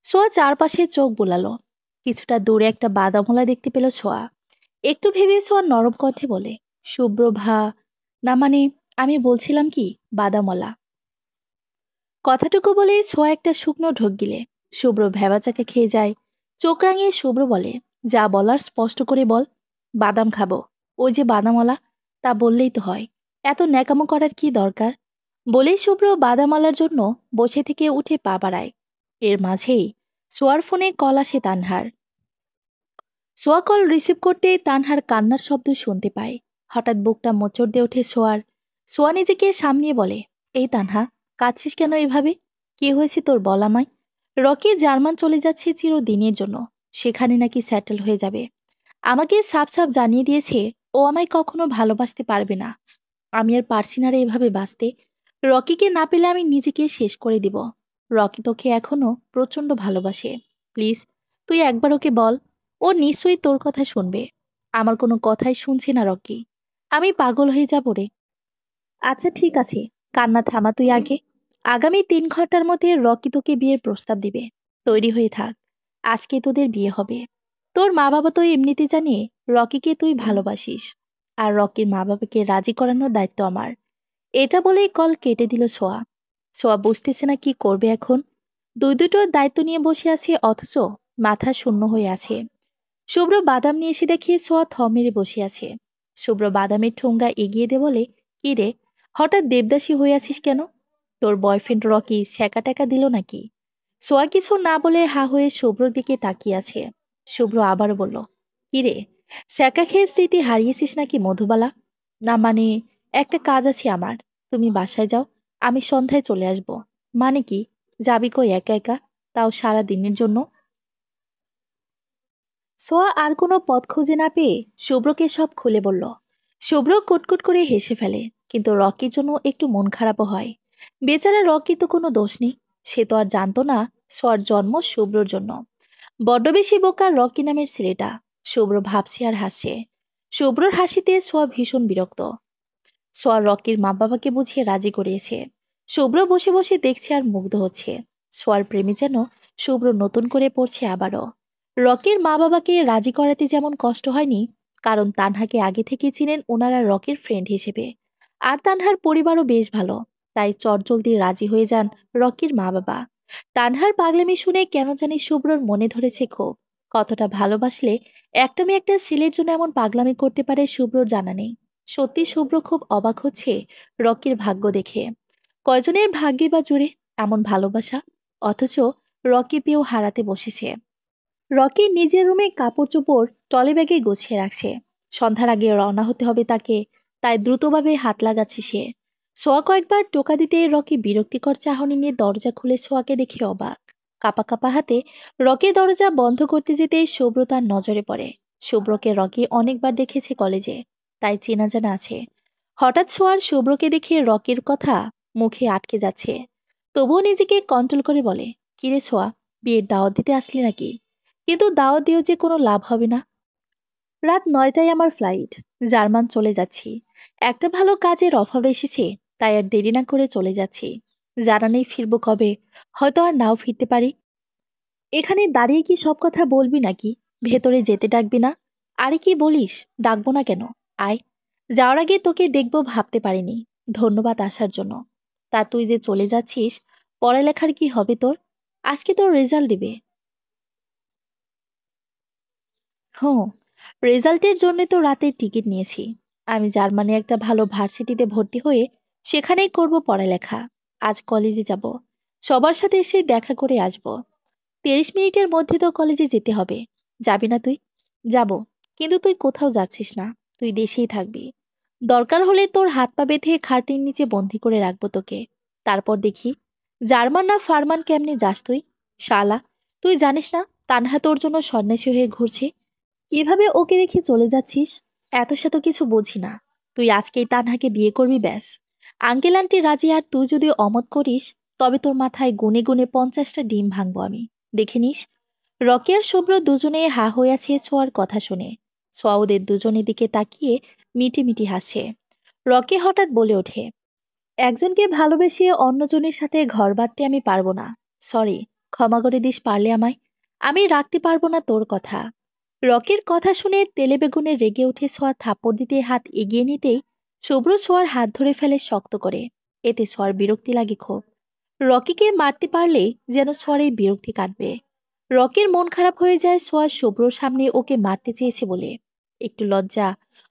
সোয়া চারপাশে চোখ বোলালো। কিছুটা দূরে একটা বাদামোলা দেখতে পেল ছোঁয়া। একটু ভেবে সোয়া নরম কণ্ঠে বলে, শুভ্র ভা না মানে আমি বলছিলাম কি বাদামলা। কথাটুকু বলে ছোঁয়া একটা শুকনো ঢোক গিলে। শুভ্র ভেবাচাকে খেয়ে যায়। চোখ রাঙিয়ে শুভ্র বলে, যা বলার স্পষ্ট করে বল। বাদাম খাবো, ওই যে বাদামওয়ালা, তা বললেই তো হয়। এত ন্যাকামো করার কি দরকার? বলেই শুভ্র বাদামওয়ালার জন্য বসে থেকে উঠে পা বাড়ায়। এর মাঝেই সোয়ার ফোনে কল আসে তানহার। সোয়া কল রিসিভ করতেই তানহার কান্নার শব্দ শুনতে পায়। হঠাৎ বুকটা মোচড় দিয়ে ওঠে সোয়ার। সোয়া নিজেকে সামনিয়ে বলে, এই তানহা, কাঁদছিস কেন এভাবে? কি হয়েছে তোর বল আমায়। রকি জার্মান চলে যাচ্ছে চিরদিনের জন্য। সেখানে নাকি সেটেল হয়ে যাবে। আমাকে সাফ সাফ জানিয়ে দিয়েছে ও আমায় কখনো ভালোবাসতে পারবে না। আমি আর পারছি না রে এভাবে বাঁচতে। রকিকে না পেলে আমি নিজেকে শেষ করে দিব। রকি তোকে এখনো প্রচন্ড ভালোবাসে। প্লিজ তুই একবার ওকে বল। ও নিশ্চয়ই তোর কথা শুনবে। আমার কোনো কথাই শুনছে না রকি। আমি পাগল হয়ে যাব রে। আচ্ছা ঠিক আছে, কান্না থামা তুই আগে। আগামী 3 ঘন্টার মধ্যে রকি তোকে বিয়ের প্রস্তাব দিবে। তৈরি হয়ে থাক। আজকে তোদের বিয়ে হবে। তোর মা বাবা তো এমনিতে জানে রকিকে তুই ভালোবাসিস। আর রকির মা বাবাকে রাজি করানোর দায়িত্ব আমার। এটা বলেই কল কেটে দিল সোয়া। সোয়া বুঝতেছে না কি করবে এখন। দুটো দায়িত্ব নিয়ে বসে আছে অথচ মাথা শূন্য হয়ে আছে। শুভ্র বাদাম নিয়ে এসে দেখে সোয়া থম মেরে বসে আছে। শুভ্র বাদামের ঠোঙ্গা এগিয়ে দে বলে, কি রে, হঠাৎ দেবদাসী হয়ে আছিস কেন? তোর বয়ফ্রেন্ড রকি ছ্যাঁকা ট্যাকা দিল নাকি? সোয়া কিছু না বলে হা হয়ে শুভ্রর দিকে তাকিয়ে আছে। শুভ্র আবার বলল, কি রে, ছ্যাঁকা খেয়ে স্মৃতি হারিয়েছিস নাকি মধুবালা? না মানে একটা কাজ আছে আমার। তুমি বাসায় যাও, আমি সন্ধ্যায় চলে আসব। মানে কি, যাবি কই একা একা, তাও সারা দিনের জন্য? সোয়া আর কোনো পথ খুঁজে না পেয়ে শুভ্রকে সব খুলে বলল। শুভ্র কুটকুট করে হেসে ফেলে, কিন্তু রকির জন্য একটু মন খারাপও হয়। বেচারা রকির তো কোনো দোষ নেই। সে তো আর জানতো না সোয়ার জন্ম শুভ্রর জন্য। বড্ড বেশি বোকা রকি নামের ছেলেটা। শুভ্র ভাবছে আর হাসছে। শুভ্রর হাসিতে সোয়া ভীষণ বিরক্ত। সোয়া রকির মা বাবাকে বুঝিয়ে রাজি করিয়েছে। শুভ্র বসে বসে দেখছে আর মুগ্ধ হচ্ছে। সোয়ার প্রেমী যেন শুভ্র নতুন করে পড়ছে আবারও। রকির মা বাবাকে রাজি করাতে যেমন কষ্ট হয়নি, কারণ তানহাকে আগে থেকে চিনেন ওনারা রকির ফ্রেন্ড হিসেবে। আর তানহার পরিবারও বেশ ভালো, তাই চটজলদি রাজি হয়ে যান রকির মা বাবা। তানহার পাগলামি শুনে কেন জানি শুভ্রর মনে ধরেছে ক্ষোভ। কতটা ভালোবাসলে একটা মেয়ে একটা ছেলের জন্য এমন পাগলামি করতে পারে শুভ্রর জানা নেই। সত্যি শুভ্র খুব অবাক হচ্ছে রকির ভাগ্য দেখে। কয়জনের ভাগ্যে বা জুড়ে এমন ভালোবাসা, অথচ রকি পেয়েও হারাতে বসেছে। রকি নিজের রুমে কাপড় চোপড় টলি ব্যাগে গুছিয়ে রাখছে। সন্ধ্যার আগে রওনা হতে হবে তাকে, তাই দ্রুতভাবে হাত লাগাচ্ছে সে। সোয়া কয়েকবার টোকা দিতে রকি বিরক্তিকর চাহনি নিয়ে দরজা খুলে সোয়াকে দেখে অবাক। কাপা কাপা হাতে রকি দরজা বন্ধ করতে যেতেই শুভ্র তার নজরে পড়ে। শুভ্রকে রকি অনেকবার দেখেছে কলেজে, তাই চেনা জানা আছে। হঠাৎ সোয়ার শুভ্রকে দেখে রকির কথা মুখে আটকে যাচ্ছে। তবুও নিজেকে কন্ট্রোল করে বলে, কিরে সোয়া, বিয়ের দাওয়াত দিতে আসলি নাকি? কিন্তু দাওয়াত দিয়েও যে কোনো লাভ হবে না। রাত ৯টায় আমার ফ্লাইট, জার্মান চলে যাচ্ছি। একটা ভালো কাজের অফার এসেছে, তাই আর দেরি না করে চলে যাচ্ছি। জানা নেই ফিরবো কবে, হয়তো আর নাও ফিরতে পারি। এখানে দাঁড়িয়ে কি সব কথা বলবি নাকি? ভেতরে যেতে ডাকবি না? আরে কি বলিস, ডাকবো না কেন? আয়। যাওয়ার আগে তোকে দেখবো ভাবতে পারিনি। ধন্যবাদ আসার জন্য। তা তুই যে চলে যাচ্ছিস, পড়ালেখার কি হবে তোর? আজকে তোর রেজাল্ট দিবে। হুঁ, রেজাল্টের জন্য তো রাতের টিকিট নিয়েছি। আমি জার্মানি একটা ভালো ভার্সিটিতে ভর্তি হয়ে সেখানেই করব পড়ালেখা। আজ কলেজে যাব, সবার সাথে এসে দেখা করে আসব। ৩০ মিনিটের মধ্যে তো কলেজে যেতে হবে। যাবি না তুই? যাব, কিন্তু তুই কোথাও যাচ্ছিস না। তুই দেশেই থাকবি। দরকার হলে তোর হাত পা বেঁধে খাটের নিচে বন্দি করে রাখবো তোকে। তারপর দেখি জার্মান না ফার্মান কেমনে যাস তুই। শালা, তুই জানিস না তানহা তোর জন্য সন্ন্যাসী হয়ে ঘুরছে? কিভাবে ওকে রেখে চলে যাচ্ছিস? এত শত কিছু বুঝি না। তুই আজকেই তানহাকে বিয়ে করবি ব্যাস। আঙ্কেল আন্টি রাজি, আর তুই যদি অমত করিস, তবে তোর মাথায় গুনে গুনে 50টা ডিম ভাঙবো আমি। দেখে নিস। রকি আর শুভ্র দুজনে হা হয়ে আছে ছোঁয়ার কথা শুনে। ছোঁয়া ওদের দুজনের দিকে তাকিয়ে মিটি মিটি হাসছে। রকি হঠাৎ বলে ওঠে, একজনকে ভালোবেসে অন্যজনের সাথে ঘর বাঁধতে আমি পারবো না। সরি, ক্ষমা করে দিস পারলে আমায়। আমি রাখতে পারবো না তোর কথা। রকির কথা শুনে তেলে বেগুনে রেগে উঠে সোয়া থাপ্পড় দিতে হাত এগিয়ে নিতেই শুভ্র সোয়ার হাত ধরে ফেলে শক্ত করে। এতে সোয়ার বিরক্তি লাগে খুব। রকিকে মারতে পারলে যেন সোয়ার এই বিরক্তি কাটবে। রকির মন খারাপ হয়ে যায় সোয়া শুভ্রর সামনে ওকে মারতে চেয়েছে বলে। একটু লজ্জা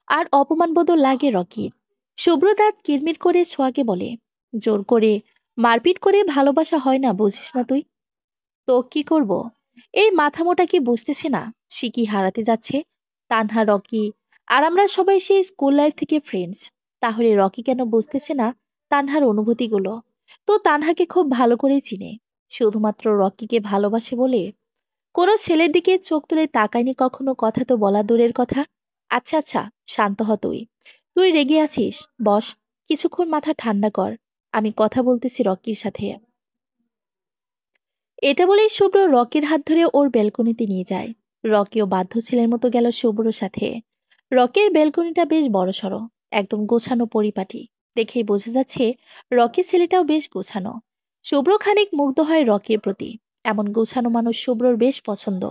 আর অপমানবোধও লাগে রকির। শুভ্র দাঁত কিরমির করে সোয়াকে বলে, জোর করে মারপিট করে ভালোবাসা হয় না, বুঝিস না তুই? তো কি করব? এই মাথামোটা কি বুঝতেছে না সে কি হারাতে যাচ্ছে? তানহা, রকি আর আমরা সবাই সেই স্কুল লাইফ থেকে ফ্রেন্ডস। তাহলে রকি কেন বুঝতেছে না তানহার অনুভূতিগুলো? তো তানহাকে খুব ভালো করেই চিনে, শুধুমাত্র রকিকে ভালোবাসে বলে। কোনো ছেলের দিকে চোখ তুলে তাকায়নি কখনো, কথা তো বলা দূরের কথা। আচ্ছা আচ্ছা, শান্ত হ তুই। তুই রেগে আছিস, বস, কিছুক্ষণ মাথা ঠান্ডা কর। আমি কথা বলতেছি রকির সাথে। এটা বলেই শুভ্র রকির হাত ধরে ওর ব্যালকনিতে নিয়ে যায়। রকিও বাধ্য ছেলের মতো গেল শুভ্রর সাথে। রকির ব্যালকনিটা বেশ বড়সড়, একদম গোছানো পরিপাটি। দেখেই বোঝা যাচ্ছে রকি ছেলেটাও বেশ গোছানো। শুভ্র খানিক মুগ্ধ হয় রকির প্রতি। এমন গোছানো মানুষ শুভ্রর বেশ পছন্দ।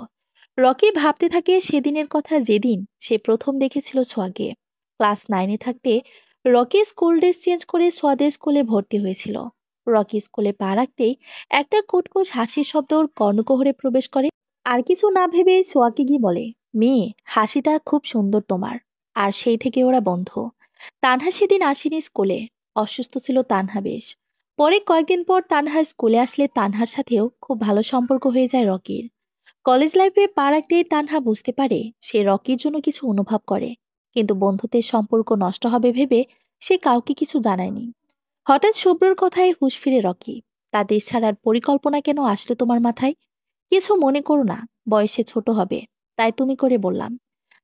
রকি ভাবতে থাকে সেদিনের কথা, যেদিন সে প্রথম দেখেছিল ছোঁয়াকে। ক্লাস 9-এ থাকতে রকি স্কুল ড্রেস চেঞ্জ করে সোয়াদের স্কুলে ভর্তি হয়েছিল। রকি স্কুলে পা রাখতেই একটা কুটকুস হাসির শব্দ ওর কর্ণকুহরে প্রবেশ করে। আর কিছু না ভেবে সোয়াকে গিয়ে বলে, মেয়ে, হাসিটা খুব সুন্দর তোমার। আর সেই থেকে ওরা বন্ধু। তানহা সেদিন আসেনি স্কুলে, অসুস্থ ছিল তানহা বেশ। পরে কয়েকদিন পর তানহা স্কুলে আসলে তানহার সাথেও খুব ভালো সম্পর্ক হয়ে যায় রকির। কলেজ লাইফে পা রাখতেই তানহা বুঝতে পারে সে রকির জন্য কিছু অনুভব করে, কিন্তু বন্ধুত্বের সম্পর্ক নষ্ট হবে ভেবে সে কাউকে কিছু জানায়নি। হঠাৎ শুভ্রর কথায় হুঁশ ফিরে রকি। তা দেশ ছাড়ার পরিকল্পনা কেন আসলো তোমার মাথায়? কিছু মনে করো না, বয়সে ছোট হবে, তাই তুমি করে বললাম।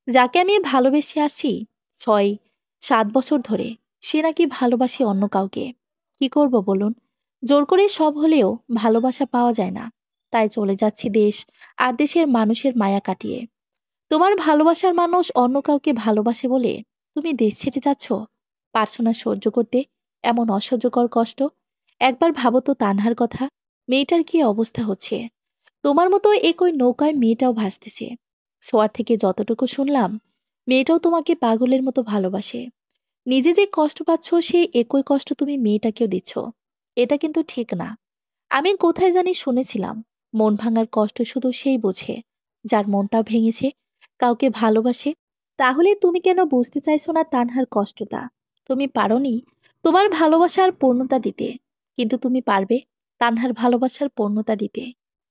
যাকে আমি ভালোবেসে আসছি 6-7 বছর ধরে, সে নাকি ভালোবাসে অন্য কাউকে। কি করব বলুন? জোর করে সব হলেও ভালোবাসা পাওয়া যায় না। তাই চলে যাচ্ছি দেশ আর দেশের মানুষের মায়া কাটিয়ে। তোমার ভালোবাসার মানুষ অন্য কাউকে ভালোবাসে বলে তুমি দেশ ছেড়ে যাচ্ছ? পারছো না সহ্য করতে এমন অসহ্যকর কষ্ট? একবার ভাবো তো তানহার কথা। মেয়েটার কি অবস্থা হচ্ছে। তোমার মতো একই নৌকায় মেয়েটাও ভাসতেছে। সোয়ার থেকে যতটুকু শুনলাম, মেয়েটাও তোমাকে পাগলের মতো ভালোবাসে। নিজে যে কষ্ট পাচ্ছ সেই একই কষ্ট তুমি মেয়েটাকেও দিচ্ছ। এটা কিন্তু ঠিক না। আমি কোথায় জানি শুনেছিলাম, মন ভাঙার কষ্ট শুধু সেই বোঝে যার মনটা ভেঙেছে, কাউকে ভালোবাসে। তাহলে তুমি কেন বুঝতে চাইছো না তানহার কষ্টটা? তুমি পারোনি তোমার ভালোবাসার পূর্ণতা দিতে, কিন্তু তুমি পারবে তানহার ভালোবাসার পূর্ণতা দিতে।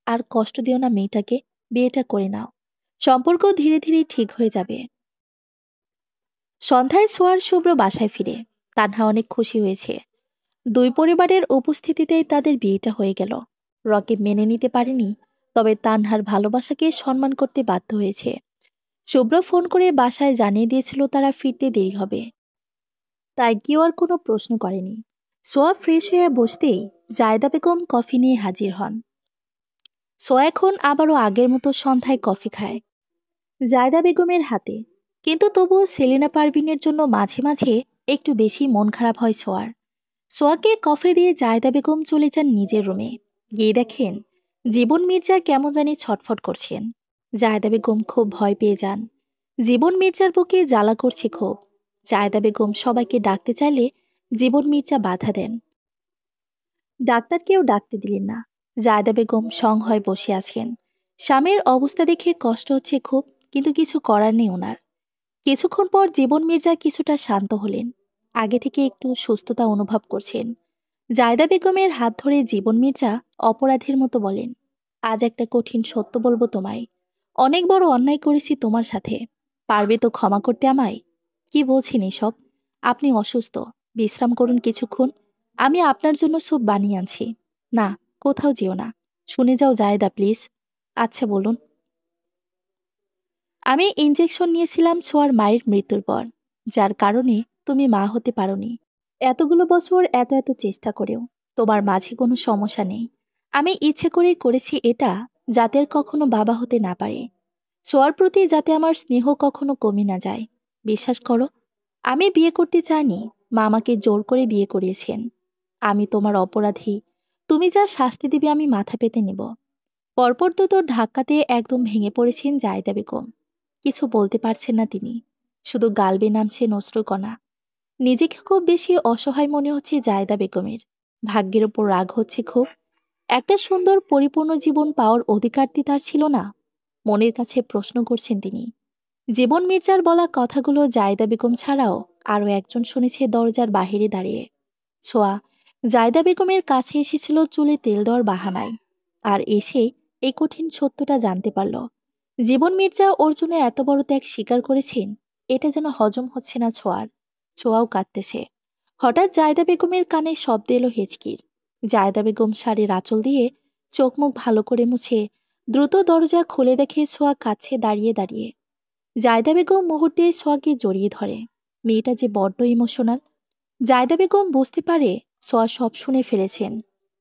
আর কষ্ট দিও না মেয়েটাকে, বিয়েটা করে নাও। সম্পর্ক ধীরে ধীরে ঠিক হয়ে যাবে। সন্ধ্যায় সোয়ার শুভ্র বাসায় ফিরে। তানহা অনেক খুশি হয়েছে। দুই পরিবারের উপস্থিতিতেই তাদের বিয়েটা হয়ে গেল। রকি মেনে নিতে পারেনি, তবে তানহার ভালোবাসাকে সম্মান করতে বাধ্য হয়েছে। শুভ্র ফোন করে বাসায় জানিয়ে দিয়েছিল তারা ফিরতে দেরি হবে, তাই কেউ আর কোনো প্রশ্ন করেনি। সোয়া ফ্রেশ হয়ে বসতেই জায়দা বেগম কফি নিয়ে হাজির হন। সোয়া এখন আবারও আগের মতো সন্ধ্যায় কফি খায় জায়দা বেগমের হাতে, কিন্তু তবুও সেলিনা পারভিনের জন্য মাঝে মাঝে একটু বেশি মন খারাপ হয় সোয়ার। সোয়াকে কফি দিয়ে জায়দা বেগম চলে যান নিজের রুমে। গিয়ে দেখেন জীবন মির্জা কেমন জানি ছটফট করছেন। জায়দা বেগম খুব ভয় পেয়ে যান। জীবন মির্জার বুকে জ্বালা করছে খুব। জায়দা বেগম সবাইকে ডাকতে চাইলে জীবন মির্জা বাধা দেন। ডাক্তারকেও ডাকতে দিলেন না। জায়দা বেগম সংহয় বসে আছেন। স্বামীর অবস্থা দেখে কষ্ট হচ্ছে খুব, কিন্তু কিছু করার নেই ওনার। কিছুক্ষণ পর জীবন মির্জা কিছুটা শান্ত হলেন। আগে থেকে একটু সুস্থতা অনুভব করছেন। জায়দা বেগমের হাত ধরে জীবন মির্জা অপরাধীর মতো বলেন, আজ একটা কঠিন সত্য বলবো তোমায়। অনেক বড় অন্যায় করেছি তোমার সাথে। পারবে তো ক্ষমা করতে আমায়? কি বলছেন এসব? আপনি অসুস্থ, বিশ্রাম করুন কিছুক্ষণ। আমি আপনার জন্য স্যুপ বানিয়ে আনছি। না, কোথাও যেও না। শুনে যাও জায়দা প্লিজ। আচ্ছা বলুন। আমি ইনজেকশন নিয়েছিলাম ছোঁয়ার মায়ের মৃত্যুর পর, যার কারণে তুমি মা হতে পারোনি। এতগুলো বছর এত এত চেষ্টা করেও তোমার মাঝে কোনো সমস্যা নেই। আমি ইচ্ছে করেই করেছি এটা, যাতে আর কখনো বাবা হতে না পারে। ছোঁয়ার প্রতি যাতে আমার স্নেহ কখনো কমে না যায়। বিশ্বাস করো, আমি বিয়ে করতে চাইনি, মা আমাকে জোর করে বিয়ে করিয়েছেন। আমি তোমার অপরাধী। তুমি যা শাস্তি দিবে আমি মাথা পেতে নেব। পরপর দুটো ধাক্কাতে একদম ভেঙে পড়েছেন জায়দা বেগম। কিছু বলতে পারছেন না তিনি, শুধু গাল বেয়ে নামছে অশ্রুকণা। নিজেকে খুব বেশি অসহায় মনে হচ্ছে জায়দা বেগমের। ভাগ্যের ওপর রাগ হচ্ছে খুব। একটা সুন্দর পরিপূর্ণ জীবন পাওয়ার অধিকার কি তার ছিল না? মনের কাছে প্রশ্ন করছেন তিনি। জীবন মির্জার বলা কথাগুলো জায়দা বেগম ছাড়াও আরও একজন শুনেছে দরজার বাহিরে দাঁড়িয়ে। ছোঁয়া জায়দা বেগমের কাছে এসেছিল চুলে তেল দেওয়ার বাহানায়, আর এসে এই কঠিন সত্যটা জানতে পারল। জীবন মির্জা ওর জন্য এত বড় ত্যাগ স্বীকার করেছেন, এটা যেন হজম হচ্ছে না ছোঁয়ার। ছোঁয়াও কাঁদতেছে। হঠাৎ জায়দা বেগমের কানে শব্দ এলো হেঁচকির। জায়দা বেগম শাড়ির আঁচল দিয়ে চোখ মুখ ভালো করে মুছে দ্রুত দরজা খুলে দেখে ছোঁয়া কাছে দাঁড়িয়ে দাঁড়িয়ে। জায়দা বেগম মুহূর্তে ছোঁয়াকে জড়িয়ে ধরে। মেয়েটা যে বড্ড ইমোশনাল। জায়দা বেগম বুঝতে পারে সোয়া সব শুনে ফেলেছেন,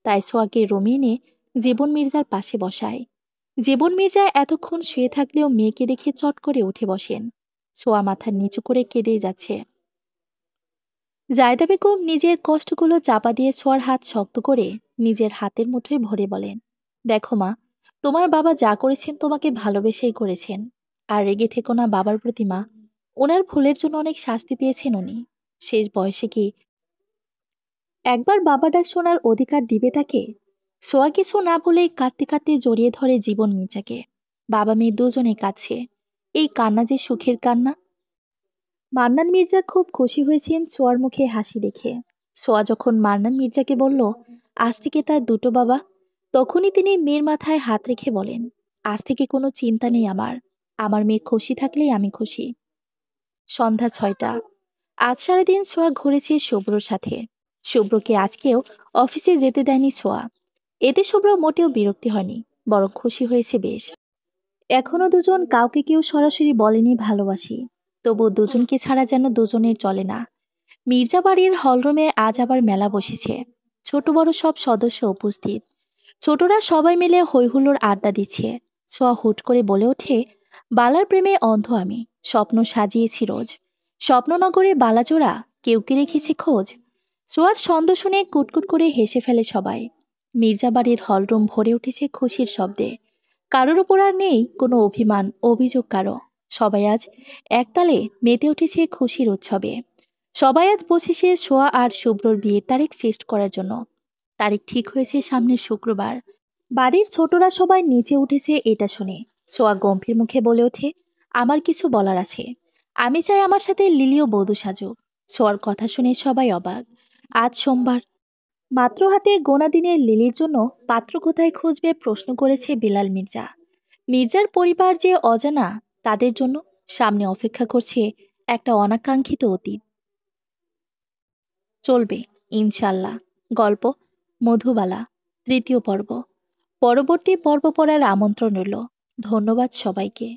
তাই সোয়াকে রুমে এনে জীবন মির্জার পাশে বসায়। জীবন মির্জা এতক্ষণ শুয়ে থাকলেও মেয়েকে দেখে চট করে উঠে বসেন। সোয়া মাথা নিচু করে কেঁদেই যাচ্ছে। জায়দা বেগম নিজের কষ্টগুলো চাপা দিয়ে ছোঁয়ার হাত শক্ত করে নিজের হাতের মুঠোয় ভরে বলেন, দেখো মা, তোমার বাবা যা করেছেন তোমাকে ভালোবেসেই করেছেন। আর রেগে থেকো না বাবার প্রতি মা। ওনার ভুলের জন্য অনেক শাস্তি পেয়েছেন উনি। শেষ বয়সে কি একবার বাবা ডাক শোনার অধিকার দিবে তাকে? সোয়া কিছু না বলে কাঁদতে কাঁদতে জড়িয়ে ধরে জীবন মির্জাকে। বাবা মেয়ে দুজনে কাঁদছে। এই কান্না যে সুখের কান্না। মান্নান মির্জা খুব খুশি হয়েছেন সোয়ার মুখে হাসি দেখে। সোয়া যখন মান্নান মির্জাকে বলল আজ থেকে তার দুটো বাবা, তখনই তিনি মেয়ের মাথায় হাত রেখে বলেন, আজ থেকে কোনো চিন্তা নেই আমার। আমার মেয়ে খুশি থাকলেই আমি খুশি। সন্ধ্যা ৬টা। আজ সারাদিন ছোঁয়া ঘুরেছে শুভ্রর সাথে। শুভ্রকে আজকেও অফিসে যেতে দেয়নি ছোঁয়া। এতে শুভ্র মোটেও বিরক্তি হয়নি, বরং খুশি হয়েছে বেশ। এখনো দুজন কাউকে কেউ সরাসরি বলেনি ভালোবাসি, তবু দুজনকে ছাড়া যেন দুজনের চলে না। মির্জা বাড়ির হলরুমে আজ আবার মেলা বসেছে। ছোট বড় সব সদস্য উপস্থিত। ছোটরা সবাই মিলে হৈহুল্লোড় আড্ডা দিচ্ছে। ছোঁয়া হুট করে বলে ওঠে, বালার প্রেমে অন্ধ আমি, স্বপ্ন সাজিয়েছি রোজ। স্বপ্ননগরে বালাজোড়া কেউ কি রেখেছে খোঁজ? ছোঁয়ার ছন্দ শুনে কুটকুট করে হেসে ফেলে সবাই। মির্জা বাড়ির হলরুম ভরে উঠেছে খুশির শব্দে। কারোর উপর আর নেই কোনো অভিমান অভিযোগ কারো। সবাই আজ একতালে মেতে উঠেছে খুশির উৎসবে। সবাই আজ বসেছে সোয়া আর শুভ্রর বিয়ের তারিখ ফিক্সড করার জন্য। তারিখ ঠিক হয়েছে সামনের শুক্রবার। বাড়ির ছোটরা সবাই নিচে উঠেছে এটা শুনে। সোয়া গম্ভীর মুখে বলে ওঠে, আমার কিছু বলার আছে। আমি চাই আমার সাথে লিলিও বধূ সাজুক। সোয়ার কথা শুনে সবাই অবাক। আজ সোমবার, মাত্র হাতে গোনা দিনে লিলির জন্য পাত্র কোথায় খুঁজবে প্রশ্ন করেছে বিলাল মির্জা। মির্জার পরিবার যে অজানা, তাদের জন্য সামনে অপেক্ষা করছে একটা অনাকাঙ্ক্ষিত অতীত। চলবে ইনশাল্লাহ। গল্প মধুবালা, তৃতীয় পর্ব। পরবর্তী পর্ব পড়ার আমন্ত্রণ রইল। ধন্যবাদ সবাইকে।